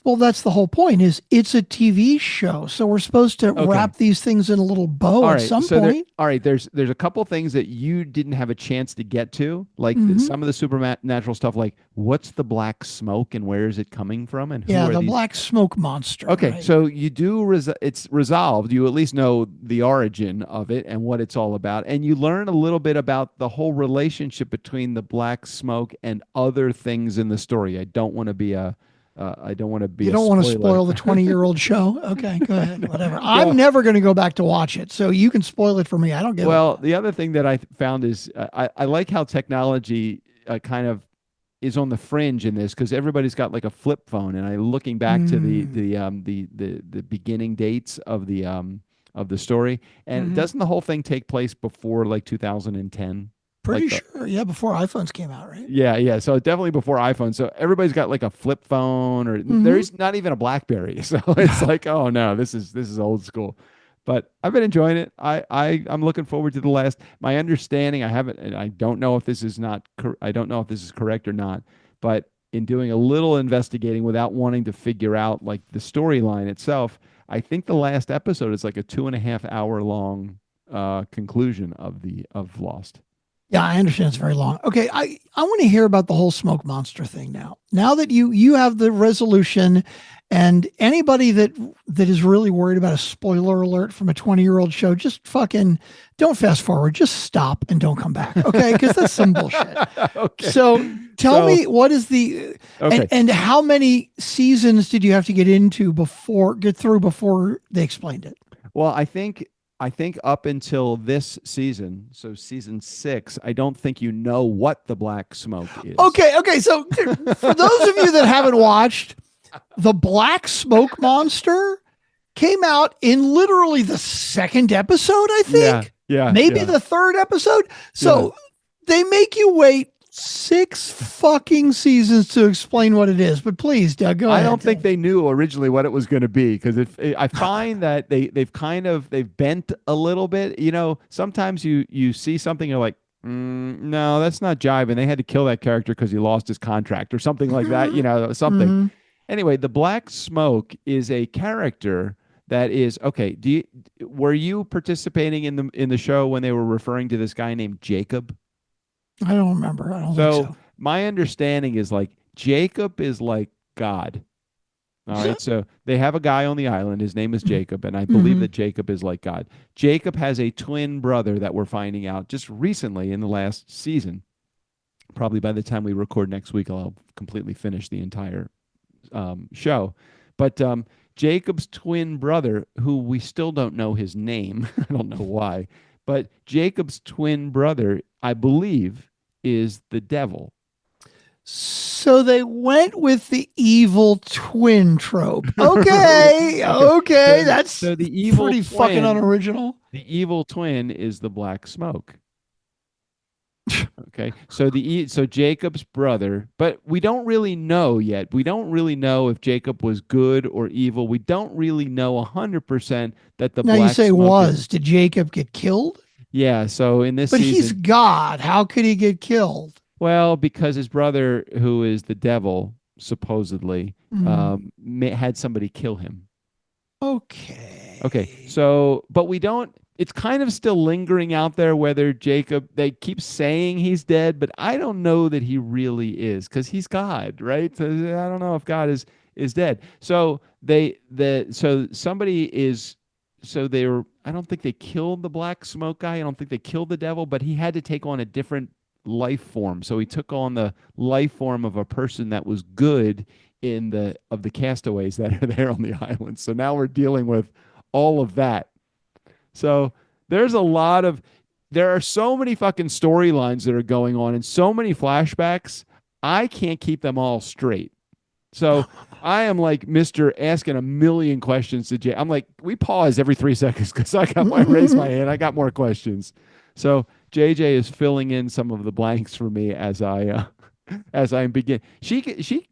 well, that's the whole point is it's a TV show. So we're supposed to Okay. wrap these things in a little bow All at right, some so point. there's a couple things that you didn't have a chance to get to, like Mhm. some of the supernatural stuff, like what's the black smoke and where is it coming from, and who Yeah, are the these? black smoke monster. Okay, right? so you do it's resolved. You at least know the origin of it and what it's all about, and you learn a little bit about the whole relationship between the black smoke and other things in the story. I don't want to be a You don't want to spoil the 20-year-old show. Okay, go ahead. Whatever. I'm never going to go back to watch it. So you can spoil it for me. I don't give Well, the other thing that I found is I like how technology kind of is on the fringe in this because everybody's got like a flip phone, and I looking back to the beginning dates of the story, and Mhm. doesn't the whole thing take place before like 2010? Pretty like sure. Yeah, before iPhones came out, right? Yeah. So definitely before iPhone. So everybody's got like a flip phone, or there's not even a BlackBerry. So it's like, oh no, this is old school. But I've been enjoying it. I'm looking forward to the last. My understanding, I don't know if this is I don't know if this is correct or not. But in doing a little investigating without wanting to figure out like the storyline itself, I think the last episode is like a 2.5 hour long conclusion of Lost. Yeah, I understand it's very long. Okay, I want to hear about the whole smoke monster thing now. Now that you have the resolution, and anybody that is really worried about a spoiler alert from a 20-year-old show, just fucking don't fast forward. Just stop and don't come back. Okay, because that's some bullshit. Okay. So tell me what is the Okay. and how many seasons did you have to get through before they explained it? Well, I think up until this season, so season 6, I don't think you know what the black smoke is. Okay. So for those of you that haven't watched, the black smoke monster came out in literally the 2nd episode, I think. Yeah. Maybe yeah. the 3rd episode. So they make you wait 6 fucking seasons to explain what it is, but please, Doug, go ahead. I don't think they knew originally what it was going to be, because I find that they've bent a little bit. You know, sometimes you see something, you're like, no, that's not jiving. They had to kill that character because he lost his contract or something like that. You know, something. Mhm. Anyway, the Black Smoke is a character that is okay. Were you participating in the show when they were referring to this guy named Jacob? I don't remember. I don't think so. My understanding is like Jacob is like God. All right. So they have a guy on the island. His name is Jacob, and I believe that Jacob is like God. Jacob has a twin brother that we're finding out just recently in the last season. Probably by the time we record next week, I'll completely finish the entire show. But Jacob's twin brother, who we still don't know his name, I don't know why, but Jacob's twin brother, I believe, is the devil. So they went with the evil twin trope. Okay, okay, that's so the evil pretty twin, fucking unoriginal. The evil twin is the Black Smoke. Okay, so so Jacob's brother, but we don't really know yet. We don't really know if Jacob was good or evil. We don't really know 100% that the now Black you say Smoke was. Did Jacob get killed? Yeah, so in this But season, he's God. How could he get killed? well, because his brother, who is the devil, supposedly, had somebody kill him. Okay. So, but we don't, it's kind of still lingering out there whether Jacob, they keep saying he's dead, but I don't know that he really is, because he's God, right? So I don't know if God is dead. So I don't think they killed the Black Smoke guy. I don't think they killed the devil, but he had to take on a different life form. So he took on the life form of a person that was good of the castaways that are there on the island. So now we're dealing with all of that. So there are so many fucking storylines that are going on and so many flashbacks. I can't keep them all straight. So I am like Mr. asking a million questions to Jay. I'm like, we pause every 3 seconds because I raise my hand. I got more questions. So JJ is filling in some of the blanks for me as I begin. She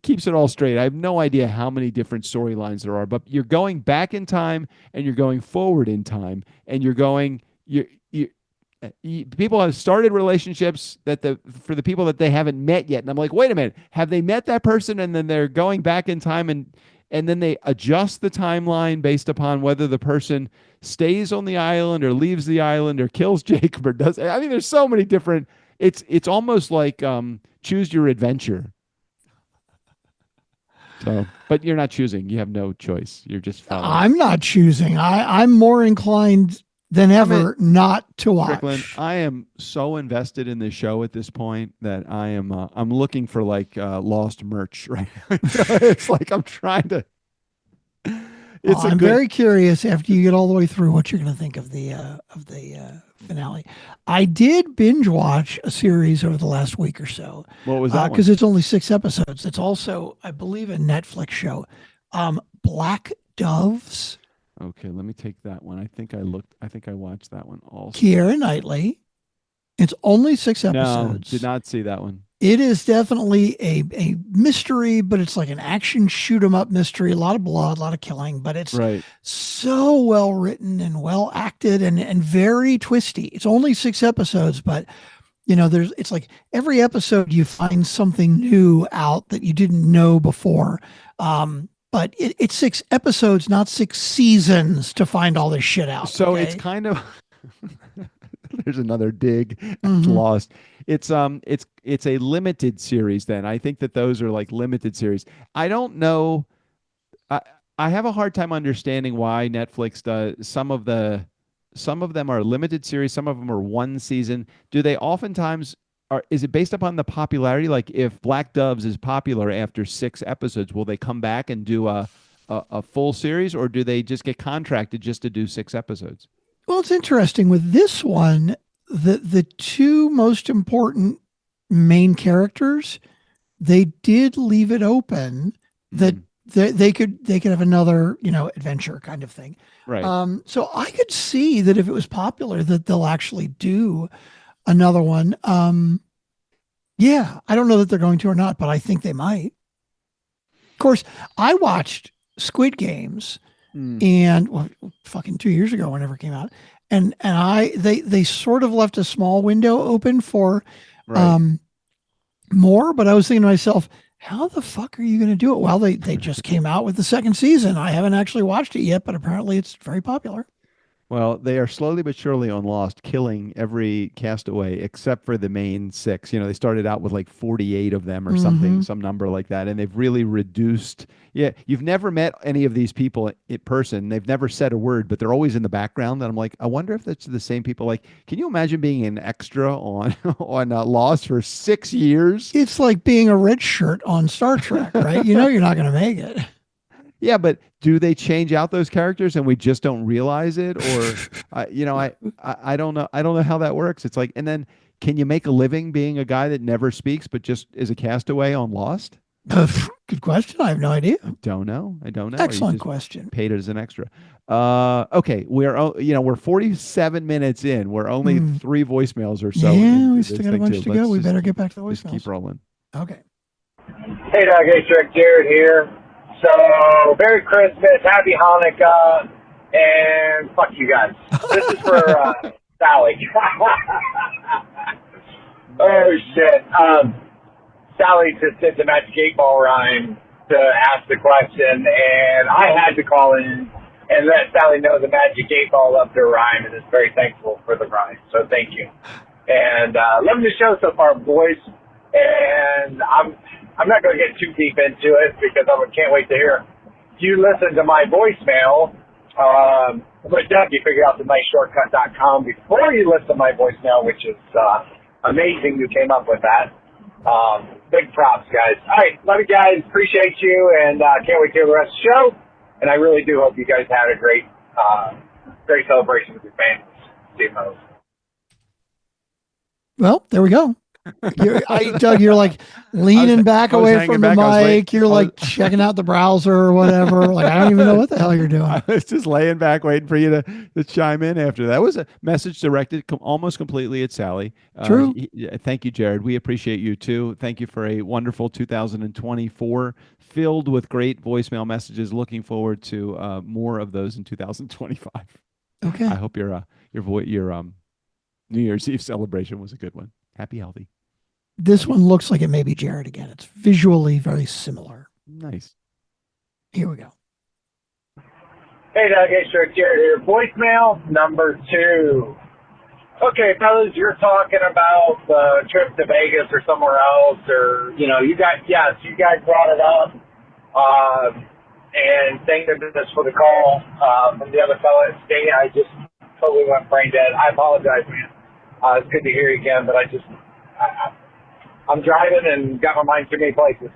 keeps it all straight. I have no idea how many different storylines there are, but you're going back in time and you're going forward in time, and people have started relationships for the people that they haven't met yet. And I'm like, wait a minute, have they met that person? And then they're going back in time and then they adjust the timeline based upon whether the person stays on the island or leaves the island or kills Jacob or does. I mean, there's so many different, it's almost like choose your adventure. So, but you're not choosing. You have no choice. You're just following. I'm not choosing. I'm more inclined than ever not to watch. Strickland, I am so invested in this show at this point that I'm looking for like lost merch right now. It's like I'm trying to. I'm very curious after you get all the way through what you're going to think of the finale. I did binge watch a series over the last week or so. What was that? Because it's only 6 episodes. It's also, I believe, a Netflix show. Black Doves. Okay, let me take that one. I think I watched that one also. Keira Knightley. It's only 6 episodes. No, did not see that one. It is definitely a mystery, but it's like an action shoot 'em up mystery. A lot of blood, a lot of killing, but it's so well written and well acted and very twisty. It's only 6 episodes, but it's like every episode you find something new out that you didn't know before. But it's 6 episodes, not 6 seasons to find all this shit out. So it's kind of there's another dig at Lost. It's a limited series then. I think that those are like limited series. I don't know. I have a hard time understanding why Netflix does some of them are limited series, some of them are 1 season. Do they oftentimes is it based upon the popularity? Like if Black Doves is popular after 6 episodes, will they come back and do a full series, or do they just get contracted just to do 6 episodes? Well, it's interesting with this one, the 2 most important main characters, they did leave it open that they could have another, adventure kind of thing. Right. So I could see that if it was popular that they'll actually do another one. Yeah, I don't know that they're going to or not, but I think they might. Of course, I watched Squid Games and well, fucking 2 years ago, whenever it came out, and they sort of left a small window open for Right. more, but I was thinking to myself, how the fuck are you going to do it? Well, they just came out with the second season. I haven't actually watched it yet, but apparently it's very popular. Well, they are slowly but surely on Lost, killing every castaway except for the main six. They started out with like 48 of them or something, some number like that, and they've really reduced. Yeah, you've never met any of these people in person. They've never said a word, but they're always in the background. And I'm like, I wonder if that's the same people. Like, can you imagine being an extra on on Lost for 6 years? It's like being a red shirt on Star Trek, right? You know you're not going to make it. Yeah, but do they change out those characters and we just don't realize it, or I don't know. I don't know how that works. It's like, and then can you make a living being a guy that never speaks but just is a castaway on Lost? Good question. I have no idea. I don't know. Or you Excellent just question. paid it as an extra. Okay, we're 47 minutes in. We're only 3 voicemails or so. Yeah, we into still this got a thing, bunch too. to Let's go. We just better get back to the just keep voicemails. rolling. Okay. Hey, Doug. Hey, Strick. Jared here. So, Merry Christmas, Happy Hanukkah, and fuck you guys. This is for Sally. Oh, shit. Sally just did the Magic 8 Ball rhyme to ask the question, and I had to call in and let Sally know the Magic 8 Ball loved her rhyme and is very thankful for the rhyme. So, thank you. And loving the show so far, boys. And I'm not going to get too deep into it because I can't wait to hear you listen to my voicemail. But Doug, you figured out the niceshortcut.com before you listen to my voicemail, which is amazing you came up with that. Big props, guys. All right, love you guys. Appreciate you, and can't wait to hear the rest of the show. And I really do hope you guys had a great celebration with your families. See you, folks. Well, there we go. Doug, you're like leaning back away from the mic. You're like checking out the browser or whatever. Like, I don't even know what the hell you're doing. I was just laying back waiting for you to chime in after that. Was a message directed almost completely at Sally. True. Thank you, Jared. We appreciate you too. Thank you for a wonderful 2024 filled with great voicemail messages. Looking forward to more of those in 2025. Okay. I hope your New Year's Eve celebration was a good one. Happy, healthy. This one looks like it may be Jared again. It's visually very similar. Nice. Here we go. Hey, Doug. Hey, Strick. Jared here. Voicemail number 2. Okay, fellas, you're talking about the trip to Vegas or somewhere else, or, you guys brought it up. And thank goodness for the call from the other fella. I just totally went brain dead. I apologize, man. It's good to hear you again, but I'm driving and got my mind too many places.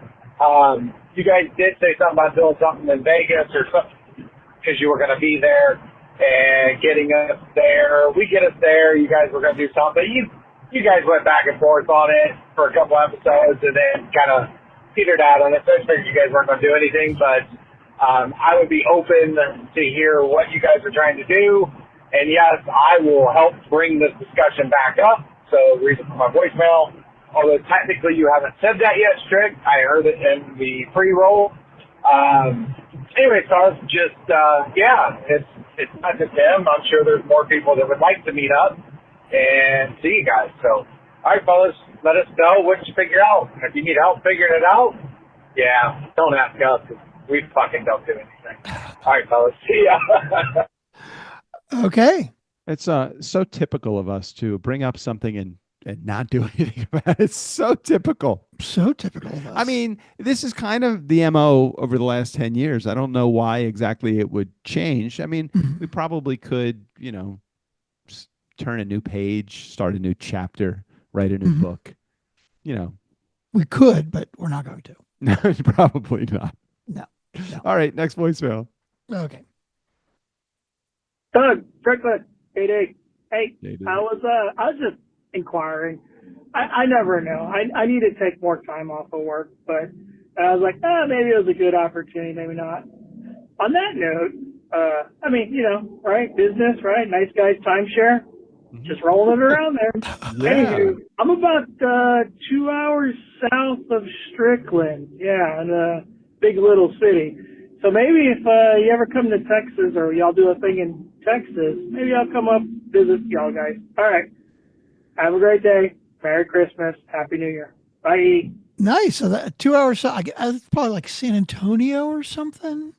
You guys did say something about doing something in Vegas or something because you were going to be there and getting us there. We get us there. You guys were going to do something. You guys went back and forth on it for a couple episodes and then kind of petered out on it. So I figured you guys weren't going to do anything, but I would be open to hear what you guys are trying to do. And yes, I will help bring this discussion back up. So reason for my voicemail, although technically you haven't said that yet, Strick. I heard it in the pre-roll. Anyway, so just, it's not just him. I'm sure there's more people that would like to meet up and see you guys. So, all right, fellas, let us know what you figure out. If you need help figuring it out, yeah, don't ask us because we fucking don't do anything. All right, fellas, see ya. Okay. It's so typical of us to bring up something and not do anything about it. It's so typical. So typical of us. I mean, this is kind of the MO over the last 10 years. I don't know why exactly it would change. I mean, we probably could, turn a new page, start a new chapter, write a new book. We could, but we're not going to. No, probably not. No. All right, next voicemail. Okay. Doug, Strickland, hey, Hey, I was just inquiring. I never know. I need to take more time off of work, but I was like, maybe it was a good opportunity, maybe not. On that note, right? Business, right? Nice guys timeshare. just rolling it around there. Yeah. Anywho, I'm about 2 hours south of Strickland. Yeah, in a big little city. So maybe if you ever come to Texas or y'all do a thing in Texas, maybe I'll come up visit y'all guys. All right. Have a great day. Merry Christmas. Happy New Year. Bye. Nice. So that 2 hours. So it's probably like San Antonio or something.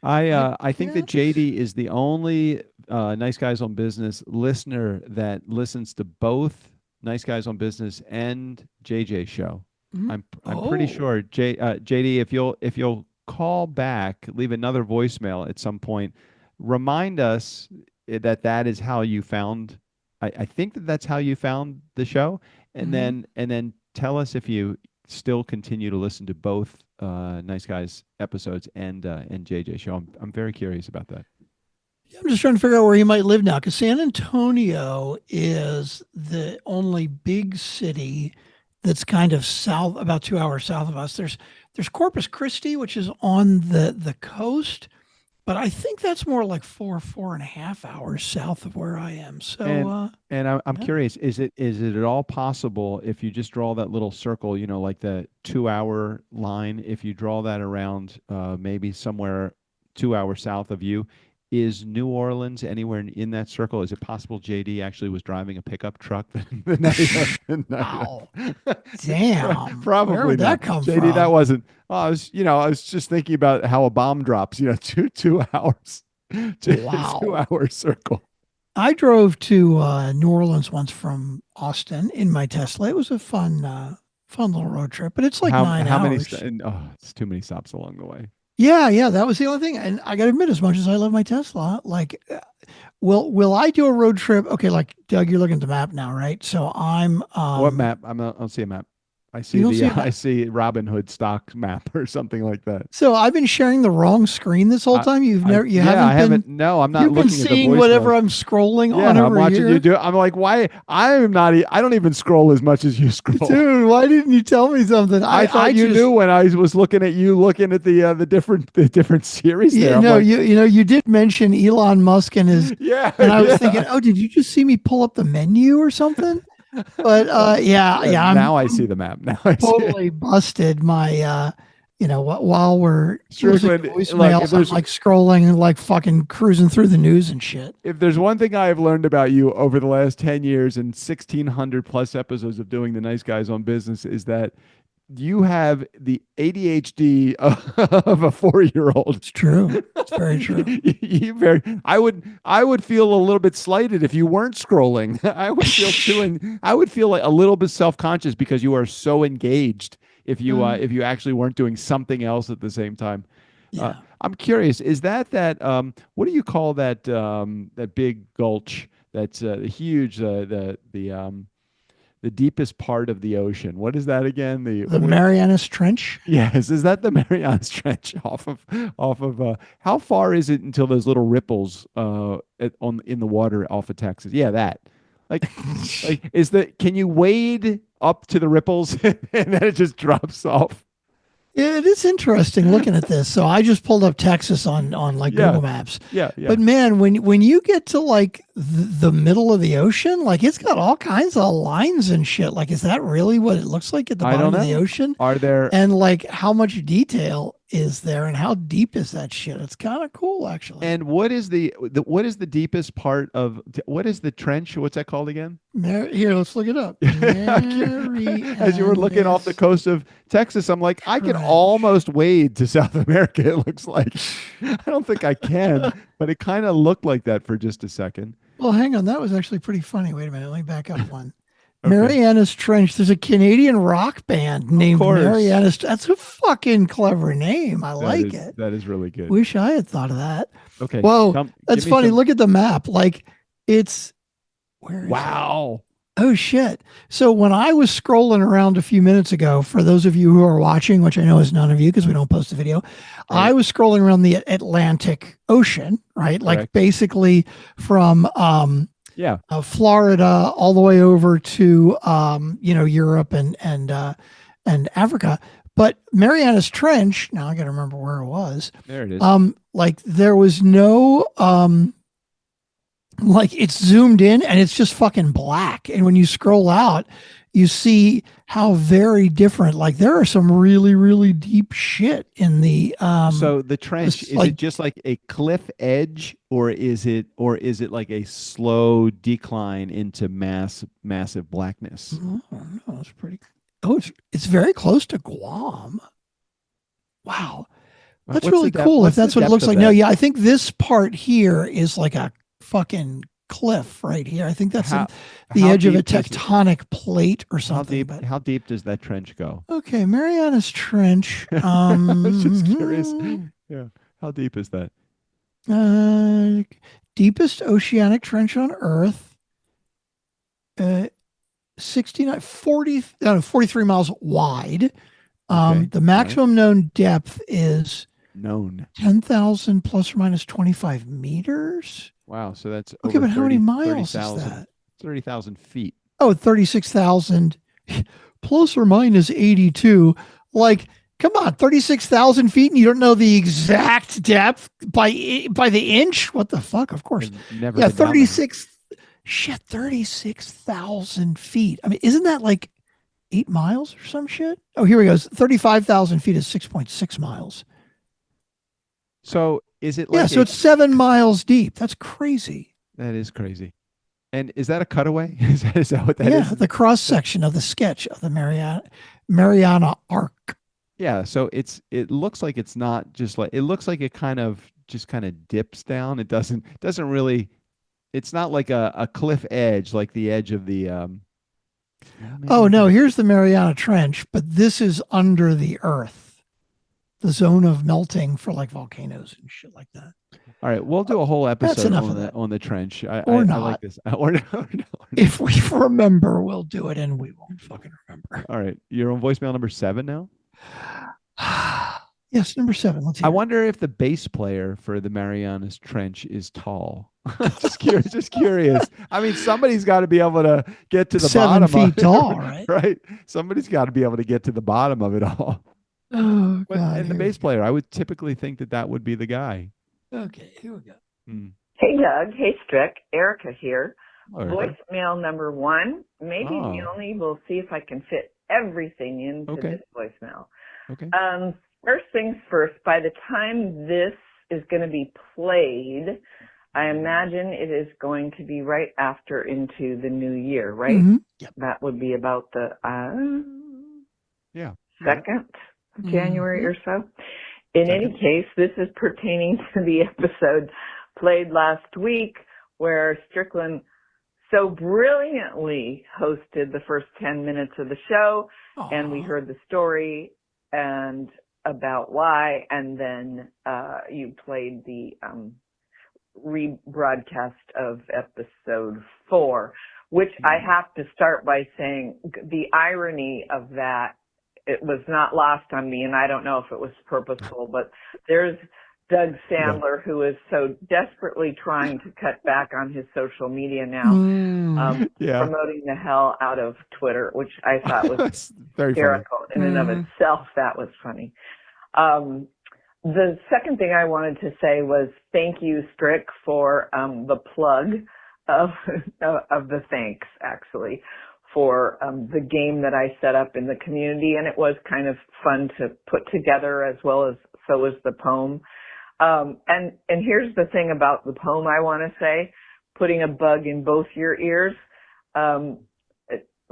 I think that guess. JD is the only Nice Guys on Business listener that listens to both Nice Guys on Business and JJ show. I'm pretty sure JD, if you'll call back, leave another voicemail at some point, remind us that is how you found. I think that's how you found the show, and then tell us if you still continue to listen to both Nice Guys episodes and JJ show. I'm very curious about that. I'm just trying to figure out where he might live now, because San Antonio is the only big city that's kind of south, about 2 hours south of us. There's Corpus Christi, which is on the coast, but I think that's more like 4.5 hours south of where I am. So, and I'm curious, is it at all possible if you just draw that little circle, like the 2 hour line, if you draw that around maybe somewhere 2 hours south of you, is New Orleans anywhere in that circle? Is it possible JD actually was driving a pickup truck? Wow. Damn. Probably Where would not. that come JD, from? that wasn't. I was just thinking about how a bomb drops. 2 hours. Wow. 2 hour circle. I drove to New Orleans once from Austin in my Tesla. It was a fun little road trip, but it's like 9 hours. It's too many stops along the way. Yeah, that was the only thing. And I got to admit, as much as I love my Tesla, like, will I do a road trip? Okay, like Doug, you're looking at the map now, right? So I'm. What map? I don't see a map. I see I see Robin Hood stock map or something like that. So I've been sharing the wrong screen this whole time. I haven't. No, I'm not You've been looking at the seeing voicemail. whatever I'm scrolling on I'm over watching here. you do it. I'm like, why? I don't even scroll as much as you scroll. Dude, why didn't you tell me something? I thought you knew when I was looking at you, looking at the different series. There, Yeah, no, you did mention Elon Musk and his. Yeah, and I was thinking, oh, did you just see me pull up the menu or something? But yeah. Now I see the map. Now I totally busted my. While we're Strickland, voicemails, I'm like scrolling and like fucking cruising through the news and shit. If there's one thing I have learned about you over the last 10 years and 1,600 plus episodes of doing the Nice Guys on Business, is that you have the ADHD of a 4-year-old. It's true. It's very true. I would feel a little bit slighted if you weren't scrolling. I would feel like a little bit self-conscious because you are so engaged. If you actually weren't doing something else at the same time. Yeah. I'm curious. Is that what do you call that big gulch? That's huge. The deepest part of the ocean. What is that again? The Marianas Trench? Yes. Is that the Marianas Trench off of how far is it until those little ripples in the water off of Texas? Yeah, that. Can you wade up to the ripples and then it just drops off? Yeah, it is interesting looking at this. So I just pulled up Texas on Google Maps. Yeah. But man, when you get to like the middle of the ocean, like it's got all kinds of lines and shit. Like, is that really what it looks like at the bottom of the ocean? Are there? And like, how much detail is there, and how deep is that shit? It's kind of cool, actually. And what is the deepest part of what is the trench? What's that called again? Here, let's look it up. As you were looking off the coast of Texas, I'm like, I can almost wade to South America. It looks like I don't think I can, but it kind of looked like that for just a second. Well, hang on, that was actually pretty funny. Wait a minute, let me back up one. Okay. Marianas Trench. There's a Canadian rock band named Marianas. That's a fucking clever name. I like it. That is really good. Wish I had thought of that. Okay. Whoa, that's funny. Look at the map. Like, it's where is wow. It? Oh shit. So when I was scrolling around a few minutes ago, for those of you who are watching, which I know is none of you because we don't post a video, right. I was scrolling around the Atlantic Ocean, right? Correct. Like basically from Florida all the way over to Europe and Africa. But Marianas Trench, now I got to remember where it was. There it is. Like there was no like it's zoomed in and it's just fucking black. And when you scroll out, you see how very different. Like there are some really, really deep shit in the So the trench, is like it just like a cliff edge, or is it like a slow decline into massive blackness? oh, no, it's pretty it's very close to Guam. Wow. That's What's the really depth- cool if what's the that's what it depth looks of like. No, that? yeah, I think this part here is like a fucking cliff right here. I think that's How- the how edge of a deep does it- tectonic plate or How something. deep? But How deep does that trench go? okay, Mariana's Trench. I was just curious. Yeah. How deep is that? Deepest oceanic trench on Earth. 69, 40, 43 miles wide. Okay, The maximum known depth is Known. 10,000 plus or minus 25 meters. Wow. So that's Okay, over but how many 30 miles is 30,000 that? 30,000 feet. Oh, 36,000 plus or minus 82. Like, come on, 36,000 feet and you don't know the exact depth by the inch? What the fuck? Of course. I've never Yeah, been down there. 36,000 feet. I mean, isn't that like 8 miles or some shit? Oh, here we go. 35,000 feet is 6.6 miles. So is it like Yeah, so it's 7 miles deep. That's crazy. that is crazy. And is that a cutaway? Is that what that is? Yeah, the cross section of the sketch of the Mariana Arc. Yeah, so it looks like it's not just like it looks like it kind of dips down. It doesn't really, it's not like a cliff edge like the edge of the Oh no, here's the Mariana Trench, but this is under the earth. The zone of melting for like volcanoes and shit like that. All right, we'll do a whole That's episode enough on of the that. on the trench. I Or I not. like this. Or no, no. If we remember, we'll do it and we won't fucking remember. All right, you're on voicemail number 7 now. Yes, number 7. Let's hear I it. wonder if the bass player for the Marianas Trench is tall. Just curious. Just curious. I mean, somebody's got to be able to get to the 7 bottom feet of it, tall, right? right? Somebody's got to be able to get to the bottom of it all. Oh, But God. and the here we bass player, I would typically think that would be the guy. go. Okay, here we go. Hey, Doug. Hey, Strick. Erica here. All right. Voicemail number 1. Maybe Oh. the only, we'll see if I can fit everything into Okay. this voicemail. Okay. First things first, by the time this is going to be played, I imagine it is going to be right after into the new year, right? Mhm. Yep. That would be about the Yeah. 2nd of January Mhm. or so. In any case, this is pertaining to the episode played last week where Strickland so brilliantly hosted the first 10 minutes of the show, and we Aw. heard the story and about why, and then you played the rebroadcast of episode 4, which I have to start by saying the irony of that, it was not lost on me, and I don't know if it was purposeful, but there's Doug Sandler, who is so desperately trying to cut back on his social media now, Yeah. promoting the hell out of Twitter, which I thought was That's very funny. hysterical in and of itself. That was funny. The second thing I wanted to say was thank you, Strick, for the plug of the thanks, actually, for the game that I set up in the community, and it was kind of fun to put together, as well as so was the poem. And here's the thing about the poem I want to say, putting a bug in both your ears.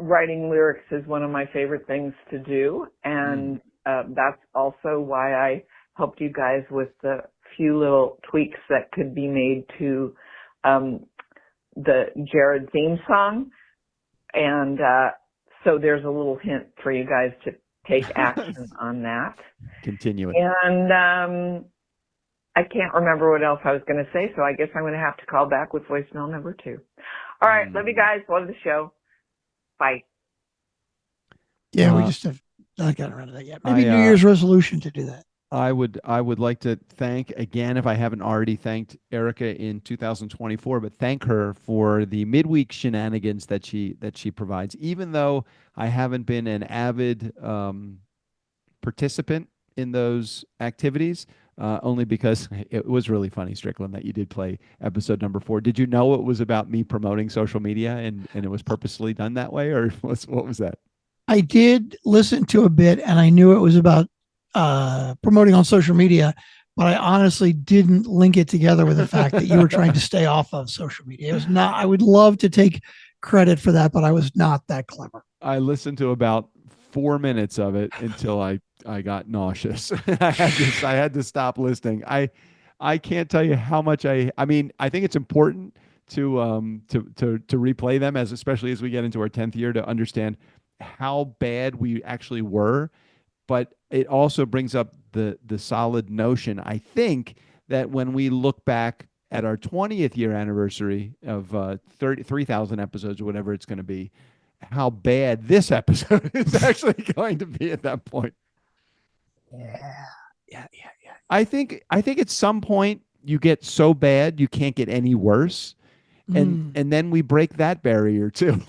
Writing lyrics is one of my favorite things to do, and that's also why I helped you guys with the few little tweaks that could be made to the Jared theme song. And so there's a little hint for you guys to take action on that. Continue it. And I can't remember what else I was going to say, so I guess I'm going to have to call back with voicemail number 2. All right, love you guys. Love the show. Bye. Yeah, we just have not gotten around to that yet. Maybe New I, Year's resolution to do that. I would like to thank again, if I haven't already thanked Erica in 2024, but thank her for the midweek shenanigans that she provides. Even though I haven't been an avid participant in those activities, only because it was really funny, Strickland, that you did play episode number 4. Did you know it was about me promoting social media and it was purposely done that way, or what was that? I did listen to a bit, and I knew it was about promoting on social media, but I honestly didn't link it together with the fact that you were trying to stay off of social media. It was not. I would love to take credit for that, but I was not that clever. I listened to about 4 minutes of it until I got nauseous. I had to stop listening. I can't tell you how much I mean, I think it's important to replay them, especially as we get into our 10th year, to understand how bad we actually were. But it also brings up the solid notion, I think, that when we look back at our 20th year anniversary of 3,000 episodes or whatever it's going to be, how bad this episode is actually going to be at that point. Yeah. I think at some point you get so bad you can't get any worse. And then we break that barrier too.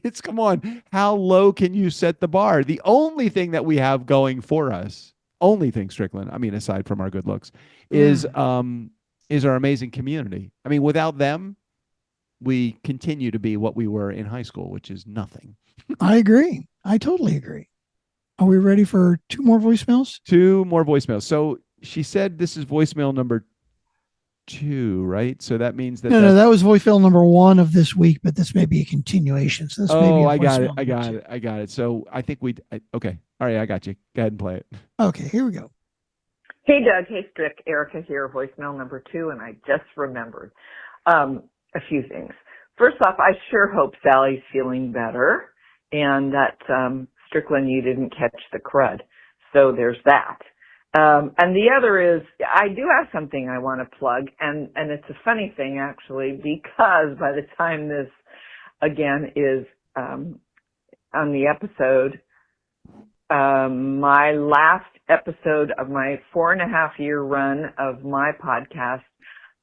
It's, come on, how low can you set the bar? The only thing that we have going for us, only thing, Strickland, I mean, aside from our good looks, is our amazing community. I mean, without them, we continue to be what we were in high school, which is nothing. I agree. I totally agree. Are we ready for 2 more voicemails? 2 more voicemails. So she said this is voicemail number 2, right? So that means that No, that was voicemail number 1 of this week, but this may be a continuation. So this may be I got it. So I think okay. All right, I got you. Go ahead and play it. Okay, here we go. Hey, Doug. Hey, Strick. Erica here, voicemail number 2, and I just remembered a few things. First off, I sure hope Sally's feeling better and that, Strickland, you didn't catch the crud. So there's that. And the other is, I do have something I want to plug, and it's a funny thing, actually, because by the time this, again, is on the episode, my last episode of my 4.5-year run of my podcast,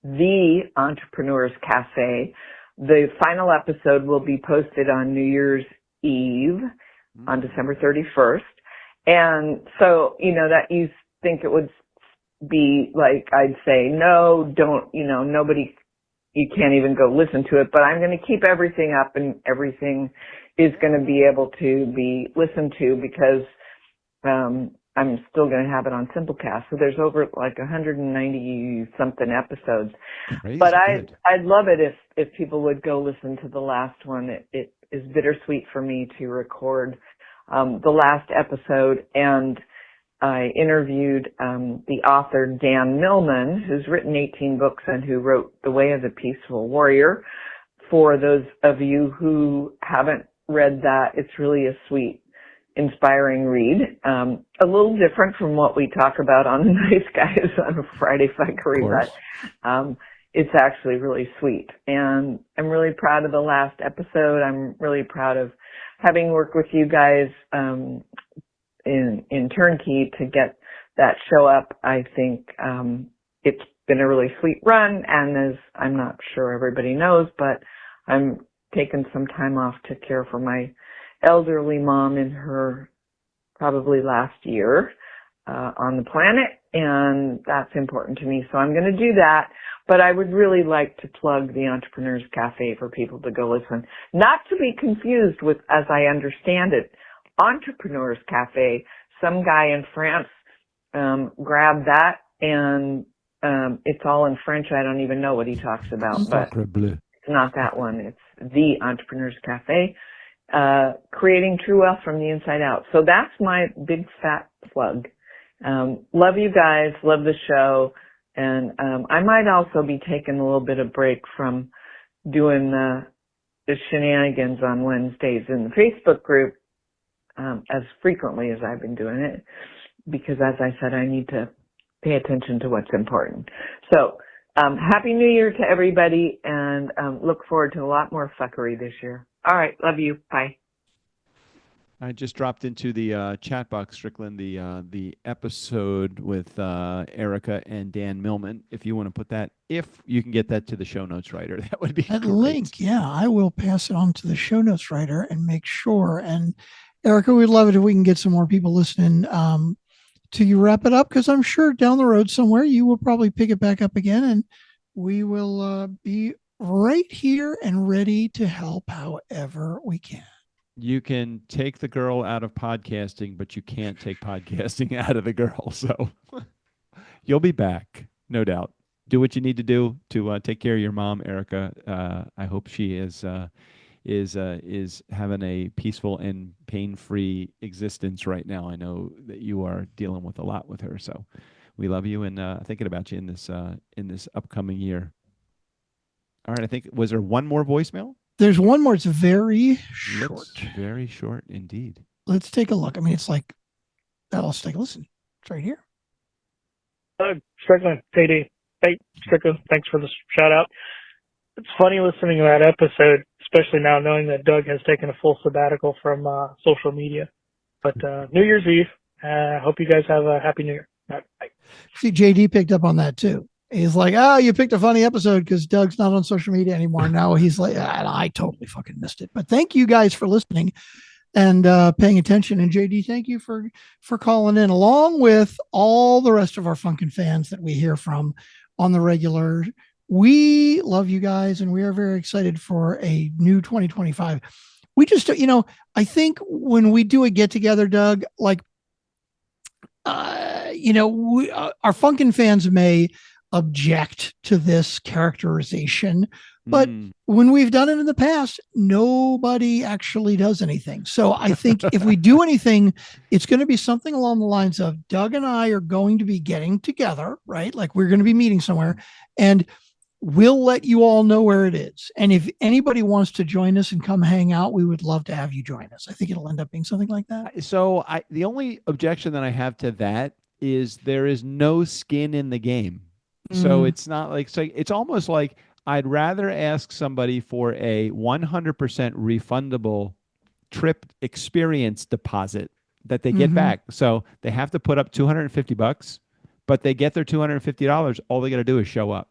The Entrepreneur's Café, the final episode will be posted on New Year's Eve on December 31st. And so, that you think it would be like, I'd say, no, don't, nobody, you can't even go listen to it, but I'm going to keep everything up and everything is going to be able to be listened to because, I'm still going to have it on Simplecast. So there's over like 190 something episodes, but I'd love it if people would go listen to the last one. It is bittersweet for me to record, the last episode, and I interviewed the author Dan Millman, who's written 18 books and who wrote The Way of the Peaceful Warrior. For those of you who haven't read that, it's really a sweet, inspiring read. A little different from what we talk about on the Nice Guys on Friday Fuckery, but it's actually really sweet. And I'm really proud of the last episode. I'm really proud of having worked with you guys in Turnkey to get that show up. I think it's been a really sweet run, and as I'm not sure everybody knows, but I'm taking some time off to care for my elderly mom in her probably last year on the planet, and that's important to me. So I'm going to do that, but I would really like to plug the Entrepreneur's Cafe for people to go listen. Not to be confused with, as I understand it, Entrepreneur's Cafe. Some guy in France grabbed that, and it's all in French. I don't even know what he talks about, but it's not that one. It's the Entrepreneur's Cafe, creating true wealth from the inside out. So that's my big fat plug. Love you guys, love the show, and I might also be taking a little bit of break from doing the shenanigans on Wednesdays in the Facebook group as frequently as I've been doing it, because as I said, I need to pay attention to what's important. So Happy New Year to everybody, and look forward to a lot more fuckery this year. All right, love you. Bye. I just dropped into the chat box, Strickland, the episode with Erica and Dan Millman. If you want to put that, if you can get that to the show notes writer, that would be that great. link. Yeah, I will pass it on to the show notes writer and make sure. And Erica, we'd love it if we can get some more people listening till you wrap it up? Because I'm sure down the road somewhere you will probably pick it back up again, and we will be right here and ready to help however we can. You can take the girl out of podcasting, but you can't take podcasting out of the girl. So you'll be back, no doubt. Do what you need to do to take care of your mom, Erica. I hope she is having a peaceful and pain-free existence right now. I know that you are dealing with a lot with her, so we love you and thinking about you in this upcoming year. All right, I think was there one more voicemail? There's one more. It's very short. Looks very short indeed. Let's take a look. I mean, it's like, let's take a listen. It's right here. Strickland, JD. Hey, Strickland, thanks for the shout out. It's funny listening to that episode, especially now knowing that Doug has taken a full sabbatical from social media. But New Year's Eve, hope you guys have a happy New Year. Bye. See, JD picked up on that too. He's like, you picked a funny episode because Doug's not on social media anymore. Now he's like, I totally fucking missed it. But thank you guys for listening and paying attention. And JD, thank you for calling in, along with all the rest of our Funkin fans that we hear from on the regular. We love you guys, and we are very excited for a new 2025. We just, I think when we do a get together, Doug, like, our Funkin fans may object to this characterization, but when we've done it in the past, nobody actually does anything. So I think if we do anything, it's going to be something along the lines of Doug and I are going to be getting together, right? Like we're going to be meeting somewhere, and we'll let you all know where it is. And if anybody wants to join us and come hang out, we would love to have you join us. I think it'll end up being something like that. So the only objection that I have to that is there is no skin in the game. So it's not like, so it's almost like I'd rather ask somebody for a 100% refundable trip experience deposit that they get back. So they have to put up $250, but they get their $250. All they got to do is show up.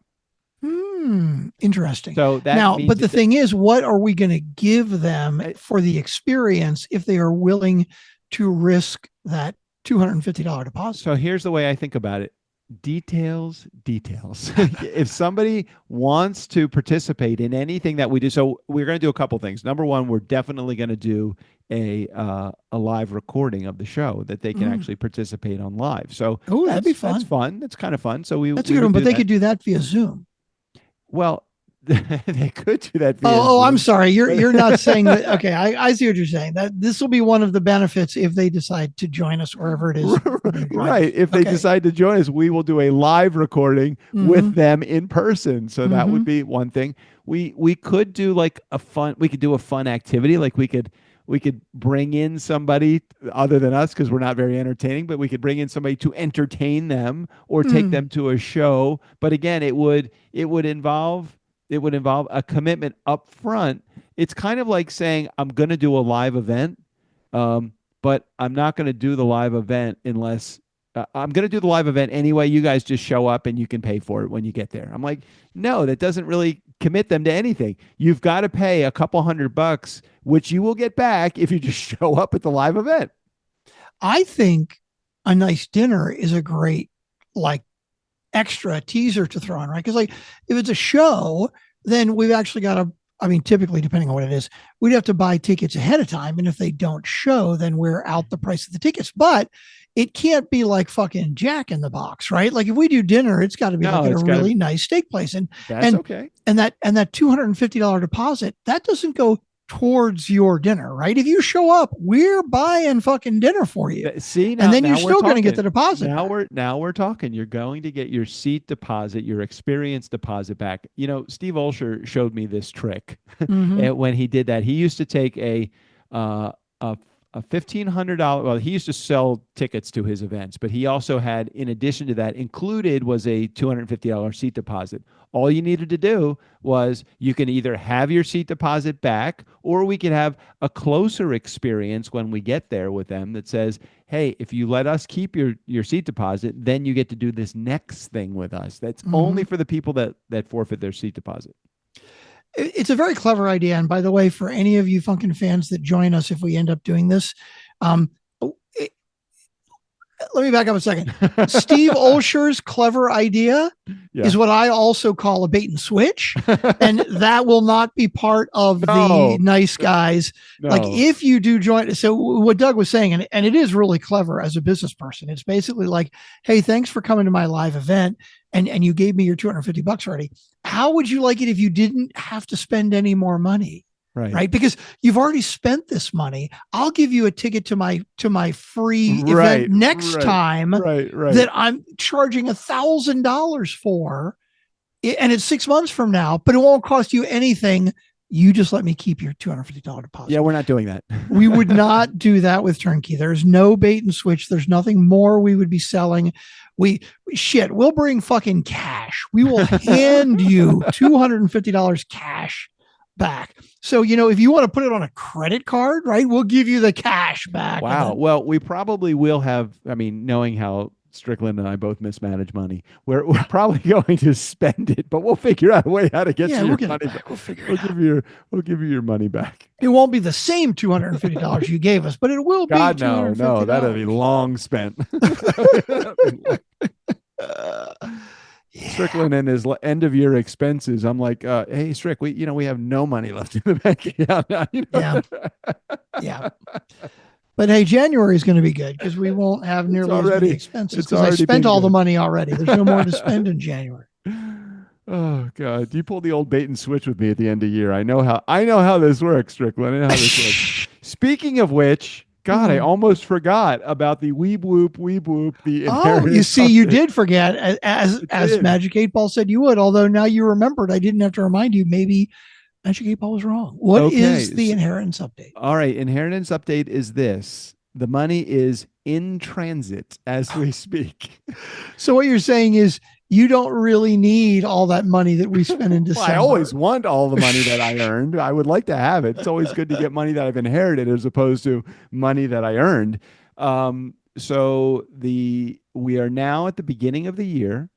Interesting. So that now, means but the thing is, what are we going to give them for the experience if they are willing to risk that $250 deposit? So here's the way I think about it. Details. If somebody wants to participate in anything that we do, so we're going to do a couple things. Number one, we're definitely going to do a live recording of the show that they can actually participate on live. So that'd be fun. That's fun. That's kind of fun. So that's a good one, but they could do that via Zoom. Well, they could do that. I'm sorry. You're not saying that. Okay. I see what you're saying. That this will be one of the benefits if they decide to join us wherever it is. Right. If they decide to join us, we will do a live recording with them in person. So that would be one thing. We could do like a fun activity. Like we could bring in somebody other than us because we're not very entertaining, but we could bring in somebody to entertain them or take them to a show. But again, it would involve a commitment up front. It's kind of like saying, I'm going to do a live event, but I'm not going to do the live event unless I'm going to do the live event anyway. You guys just show up and you can pay for it when you get there. I'm like, no, that doesn't really commit them to anything. You've got to pay a couple $100, which you will get back if you just show up at the live event. I think a nice dinner is a great, like, extra teaser to throw on, right? Because like if it's a show, then we've actually got to, I mean, typically depending on what it is, we'd have to buy tickets ahead of time. And if they don't show, then we're out the price of the tickets. But it can't be like fucking Jack in the Box, right? Like if we do dinner, it's got to be like at a really nice steak place. And that's okay. And that $250 deposit, that doesn't go towards your dinner, right? If you show up, we're buying fucking dinner for you. See, and then you're still going to get the deposit. Now we're talking. You're going to get your seat deposit, your experience deposit back. Steve Olsher showed me this trick when he did that. He used to take a $1,500. Well, he used to sell tickets to his events, but he also had, in addition to that, included was a $250 seat deposit. All you needed to do was you can either have your seat deposit back, or we could have a closer experience when we get there with them that says, hey, if you let us keep your seat deposit, then you get to do this next thing with us. That's only for the people that forfeit their seat deposit. It's a very clever idea. And by the way, for any of you Funkin fans that join us, if we end up doing this, let me back up a second. Steve Olsher's clever idea is what I also call a bait and switch. And that will not be part of the nice guys. No. Like if you do join. So what Doug was saying, and it is really clever as a business person. It's basically like, hey, thanks for coming to my live event. And you gave me your $250 already. How would you like it if you didn't have to spend any more money? Right. Because you've already spent this money. I'll give you a ticket to my free event next time that I'm charging $1,000 for. And it's 6 months from now, but it won't cost you anything. You just let me keep your $250 deposit. Yeah, we're not doing that. We would not do that with Turnkey. There's no bait and switch. There's nothing more we would be selling. We'll bring fucking cash. We will hand you $250 cash back. So, if you want to put it on a credit card, right, we'll give you the cash back. Wow. Well, we probably will have, knowing how Strickland and I both mismanage money, we're probably going to spend it, but we'll figure out a way how to get your money back. We'll give you your money back. It won't be the same $250 you gave us, but it will be. God, no, that'll be long spent. Strickland and his end of year expenses. I'm like, hey, Strick, we have no money left in the bank account. Yeah. But hey, January is going to be good because we won't have nearly as many expenses because I spent all the money already. There's no more to spend in January. Oh God, you pulled the old bait and switch with me at the end of the year. I know how this works, Strickland. I know how this works. Speaking of which, God, I almost forgot about the weeb whoop. The you see, you did forget, as Magic 8 Ball said you would. Although now you remembered, I didn't have to remind you. Maybe Magic 8 Ball was wrong. What is the inheritance update? All right, inheritance update is this: the money is in transit as we speak. So what you're saying is you don't really need all that money that we spent in December. Well, I always want all the money that I earned. I would like to have it. It's always good to get money that I've inherited as opposed to money that I earned. So we are now at the beginning of the year,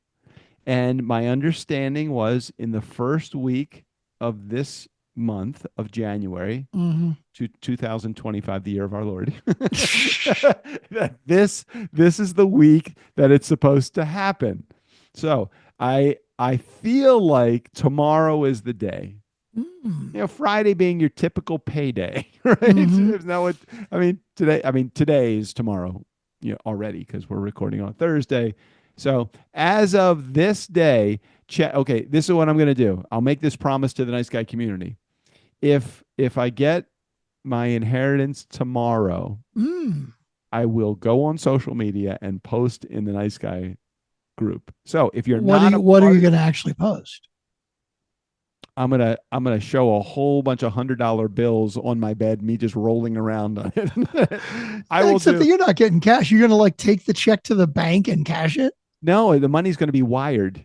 and my understanding was in the first week of this month of January to 2025, the year of our Lord, that this is the week that it's supposed to happen. So I feel like tomorrow is the day. Friday being your typical payday, right? Isn't that what today is tomorrow, already because we're recording on Thursday. So as of this day, okay, this is what I'm going to do. I'll make this promise to the Nice Guy community. If I get my inheritance tomorrow, I will go on social media and post in the Nice Guy group. So if you're what are you going to actually post? I'm gonna show a whole bunch of $100 bills on my bed, me just rolling around on it. Except that you're not getting cash. You're gonna take the check to the bank and cash it. No, the money's going to be wired.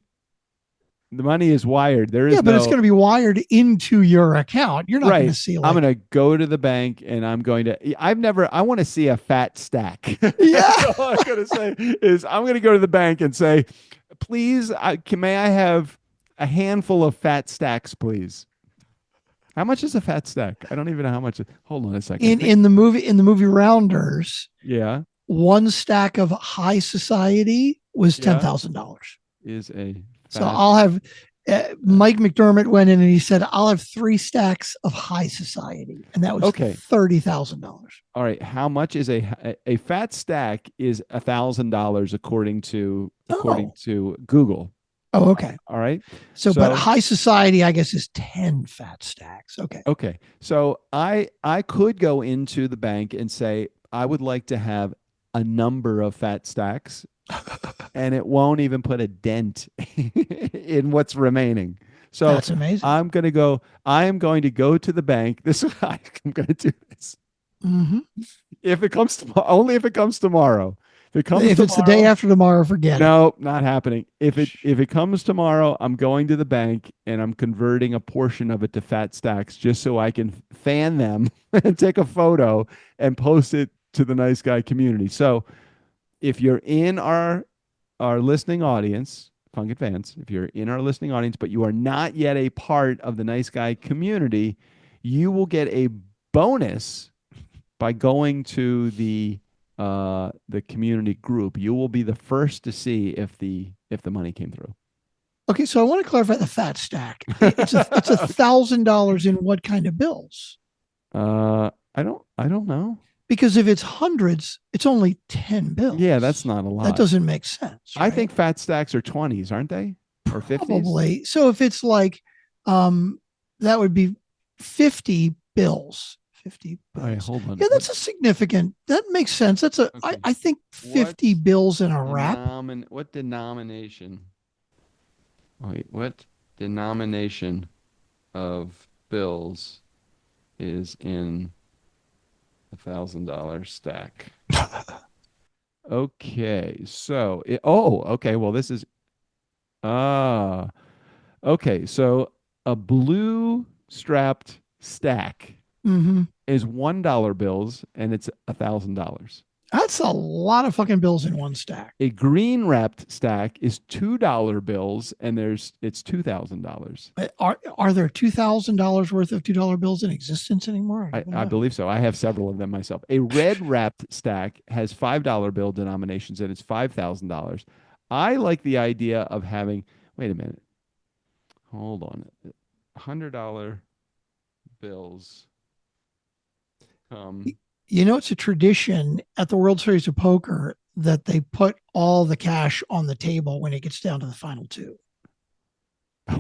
The money is wired. There is but it's going to be wired into your account. You're not going to see. I'm going to go to the bank and I'm going to. I want to see a fat stack. Yeah. All I'm going to say is I'm going to go to the bank and say, please, may I have a handful of fat stacks, please? How much is a fat stack? I don't even know how much. Hold on a second. In the movie Rounders, yeah, one stack of high society was $10,000. Is a so I'll have Mike McDermott went in and he said I'll have 3 stacks of high society, and that was $30,000. All right, how much is a fat stack? Is $1,000 according to Google. Oh, okay. All right. So, but high society, I guess, is 10 fat stacks. Okay. Okay. So I could go into the bank and say, I would like to have a number of fat stacks, and it won't even put a dent in what's remaining. So that's amazing. I am going to go to the bank. This is how I'm going to do this. Mm-hmm. If it comes only if it comes tomorrow. If it's the day after tomorrow, forget it. No, not happening. If it comes tomorrow, I'm going to the bank and I'm converting a portion of it to fat stacks just so I can fan them and take a photo and post it to the Nice Guy community. So if you're in our listening audience, Funkin Fans, if you're in our listening audience, but you are not yet a part of the Nice Guy community, you will get a bonus by going to the the community group, you will be the first to see if the money came through. Okay, so I want to clarify the fat stack. It's $1,000 in what kind of bills? I don't know. Because if it's hundreds, it's only 10 bills. Yeah, that's not a lot. That doesn't make sense. I right? think fat stacks are 20s, aren't they? Or 50s? Probably. So if it's like, that would be 50 bills. 50 bills. All right, hold on. Yeah, that's a significant. That makes sense. That's a. Okay. I think 50 bills in a wrap. What denomination? Wait, what denomination of bills is in $1,000 stack? Okay, so okay. Well, this is okay. So a blue strapped stack Mm-hmm. is $1 bills, and it's $1,000. That's a lot of fucking bills in one stack. A green wrapped stack is $2 bills, and it's $2,000. Are there $2,000 worth of $2 bills in existence anymore? I believe so. I have several of them myself. A red wrapped stack has $5 bill denominations, and it's $5,000. I like the idea of having. Wait a minute. Hold on. $100 bills. You know, it's a tradition at the World Series of Poker that they put all the cash on the table when it gets down to the final two.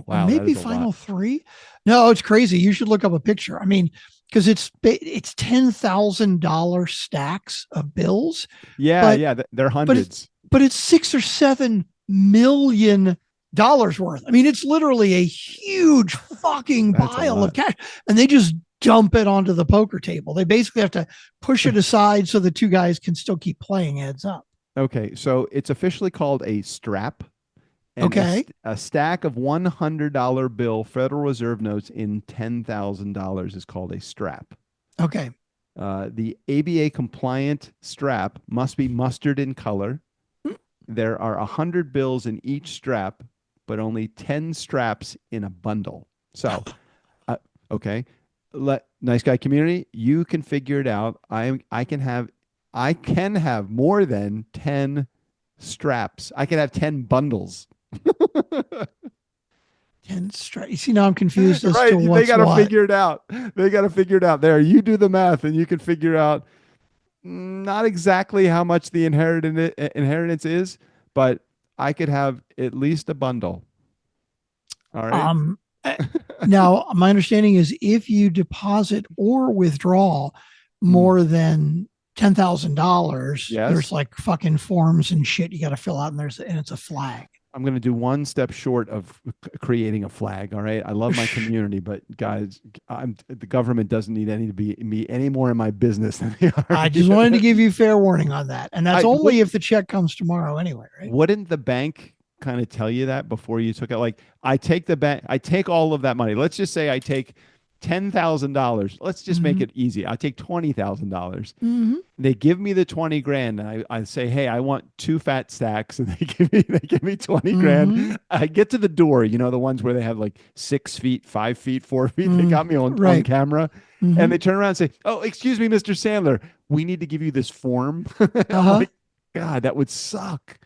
Wow, maybe final three. No, it's crazy. You should look up a picture. I mean, because it's $10,000 stacks of bills. Yeah, they're hundreds. But it's $6 or $7 million worth. I mean, it's literally a huge fucking pile of cash, and they just dump it onto the poker table. They basically have to push it aside so the two guys can still keep playing heads up. Okay, so it's officially called a strap. And okay. A stack of $100 bill Federal Reserve notes in $10,000 is called a strap. Okay. The ABA compliant strap must be mustard in color. There are 100 bills in each strap, but only 10 straps in a bundle. So, okay. Nice guy community, you can figure it out. I can have more than 10 straps. I can have 10 bundles. 10 straps. You see, now I'm confused as right, to what's they got to what. figure it out. They got to figure it out. There, you do the math, and you can figure out not exactly how much the inheritance is, but I could have at least a bundle. All right. Now, my understanding is if you deposit or withdraw more than $10,000, there's like fucking forms and shit you got to fill out, and it's a flag. I'm going to do one step short of creating a flag. All right. I love my community, but guys, the government doesn't need any more in my business than they are. I just wanted to give you fair warning on that. And that's only if the check comes tomorrow anyway, right? Wouldn't the bank kind of tell you that before you took it? Like, I take all of that money. Let's just say I take $10,000. Let's just make it easy. I take $20,000. They give me the 20 grand, and I say, hey, I want 2 fat stacks, and they give me 20 grand. I get to the door, you know, the ones where they have like 6 feet, 5 feet, 4 feet. They got me on camera, and they turn around and say, oh, excuse me, Mr. Sandler, we need to give you this form. I'm like, God, that would suck.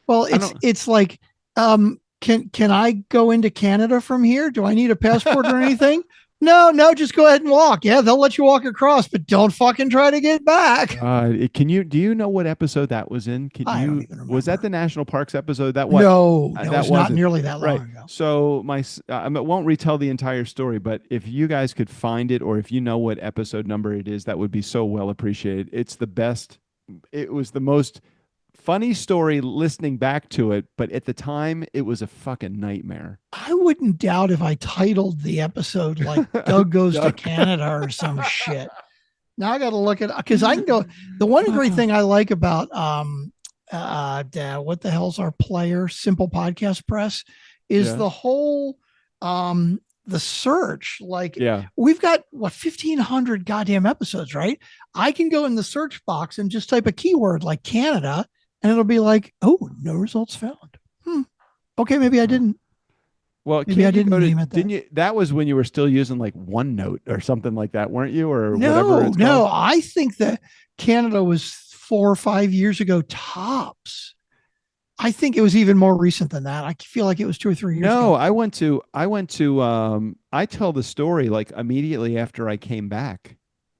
Well, it's like, can I go into Canada from here? Do I need a passport or anything? No, just go ahead and walk. Yeah, they'll let you walk across, but don't fucking try to get back. Do you know what episode that was in? I don't even remember. Was that the National Parks episode? That No, it's not nearly that long ago. So I won't retell the entire story, but if you guys could find it, or if you know what episode number it is, that would be so well appreciated. It's the best. It was the most funny story listening back to it, but at the time it was a fucking nightmare. I wouldn't doubt if I titled the episode like Doug Goes to Canada or some shit. Now I got to look at, because I can go. The one great thing I like about what the hell's our player, Simple Podcast Press, is the whole the search. Like, we've got 1,500 goddamn episodes, right? I can go in the search box and just type a keyword like Canada, and it'll be like, oh, no results found. Okay, maybe I didn't. Well, maybe I didn't name it that. Didn't you? That was when you were still using like OneNote or something like that, weren't you? Or no, whatever. No, I think that Canada was 4 or 5 years ago, tops. I think it was even more recent than that. I feel like it was 2 or 3 years ago. No, I went to I tell the story like immediately after I came back.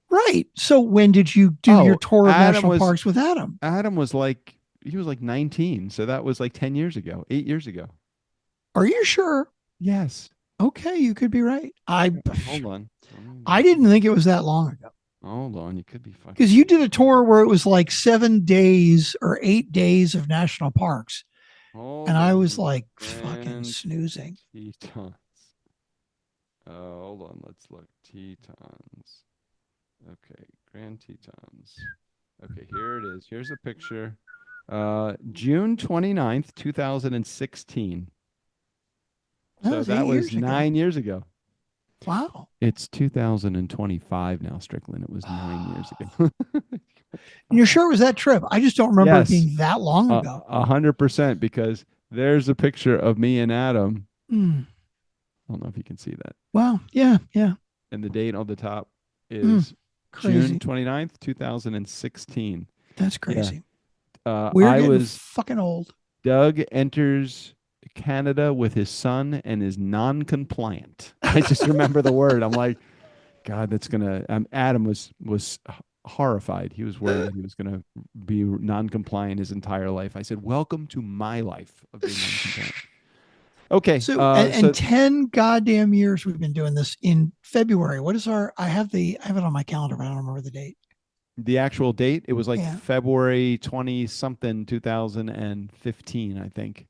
Right. So when did you do your tour of Adam national was- parks with Adam? Adam was like, he was like 19. So that was like 10 years ago, 8 years ago. Are you sure? Yes. Okay, you could be right. Hold on. I didn't think it was that long ago. Hold on. You could be fucking. Because you did a tour where it was like 7 days or 8 days of national parks. And I was like fucking snoozing. Tetons. Hold on. Let's look. Tetons. Okay. Grand Tetons. Okay. Here it is. Here's a picture. June 29th, 2016. So that was 9 years ago. Wow. It's 2025 now, Strickland. It was 9 years ago. And you're sure it was that trip? I just don't remember Yes. it being that long ago. 100%, because there's a picture of me and Adam. Mm. I don't know if you can see that. Wow. Yeah. Yeah. And the date on the top is Crazy. June 29th, 2016. That's crazy. Yeah. We're I getting was fucking old. Doug enters Canada with his son and is non-compliant. I just remember the word. I'm like, God, that's gonna. Adam was horrified. He was worried he was gonna be non-compliant his entire life. I said, "Welcome to my life of being non-compliant." Okay, So, and 10 goddamn years we've been doing this. In February, what is our? I have it on my calendar, but I don't remember the date. the actual date, it was like Yeah. February 20 something, 2015, I think.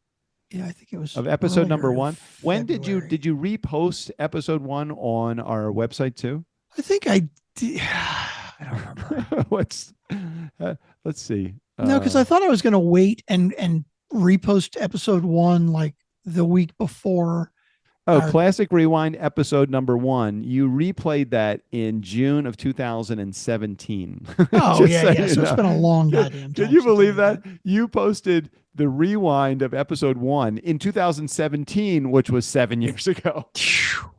Yeah, I think it was Of episode number earlier in 1. When February. did you repost episode 1 on our website too? I think I did. I don't remember. Let's see. No, because I thought I was going to wait and repost episode 1 like the week before. Classic Rewind episode number 1. You replayed that in June of 2017. Oh, Just yeah, so yeah. you So it's know. been a long goddamn time. Can you since I believe did that? You posted the rewind of episode 1 in 2017, which was 7 years ago.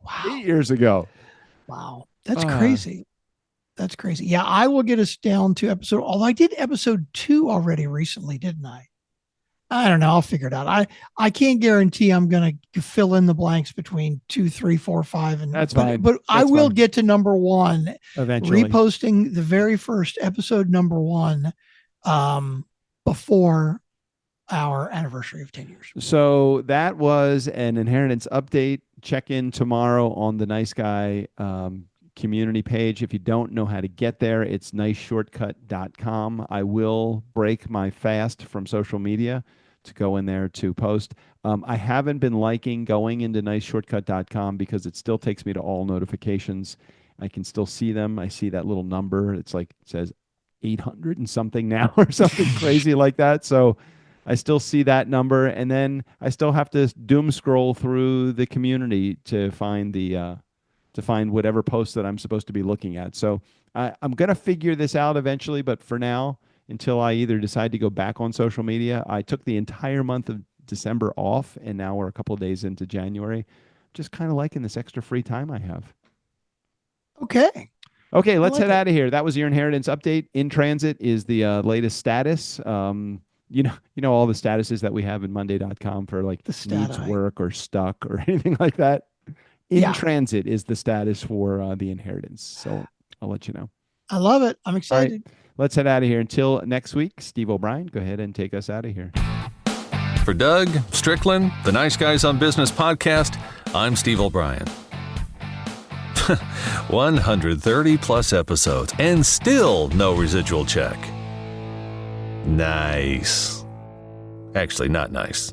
Wow. 8 years ago. Wow. That's crazy. That's crazy. Yeah, I will get us down to episode, although I did episode 2 already recently, didn't I? I don't know. I'll figure it out. I can't guarantee I'm going to fill in the blanks between 2, 3, 4, 5. And That's but, fine. But I That's will fine. get to number 1, Eventually. reposting the very first episode number 1 before our anniversary of 10 years. So that was an inheritance update. Check in tomorrow on the Nice Guy community page. If you don't know how to get there, it's niceshortcut.com. I will break my fast from social media to go in there to post. I haven't been liking going into niceshortcut.com because it still takes me to all notifications. I can still see them. I see that little number. It's like, it says 800 and something now or something crazy like that. So I still see that number, and then I still have to doom scroll through the community to find whatever post that I'm supposed to be looking at. So I'm going to figure this out eventually, but for now, until I either decide to go back on social media, I took the entire month of December off, and now we're a couple of days into January. Just kind of liking this extra free time I have. Okay. Okay, let's like head it. out of here. That was your inheritance update. In transit is the latest status. You know all the statuses that we have in Monday.com for like The needs stati. work or stuck or anything like that. In Yeah. transit is the status for the inheritance. So I'll let you know. I love it. I'm All right, excited. let's head out of here. Until next week, Steve O'Brien, go ahead and take us out of here. For Doug, Strickland, the Nice Guys on Business podcast, I'm Steve O'Brien. 130 plus episodes and still no residual check. Nice. Actually, not nice.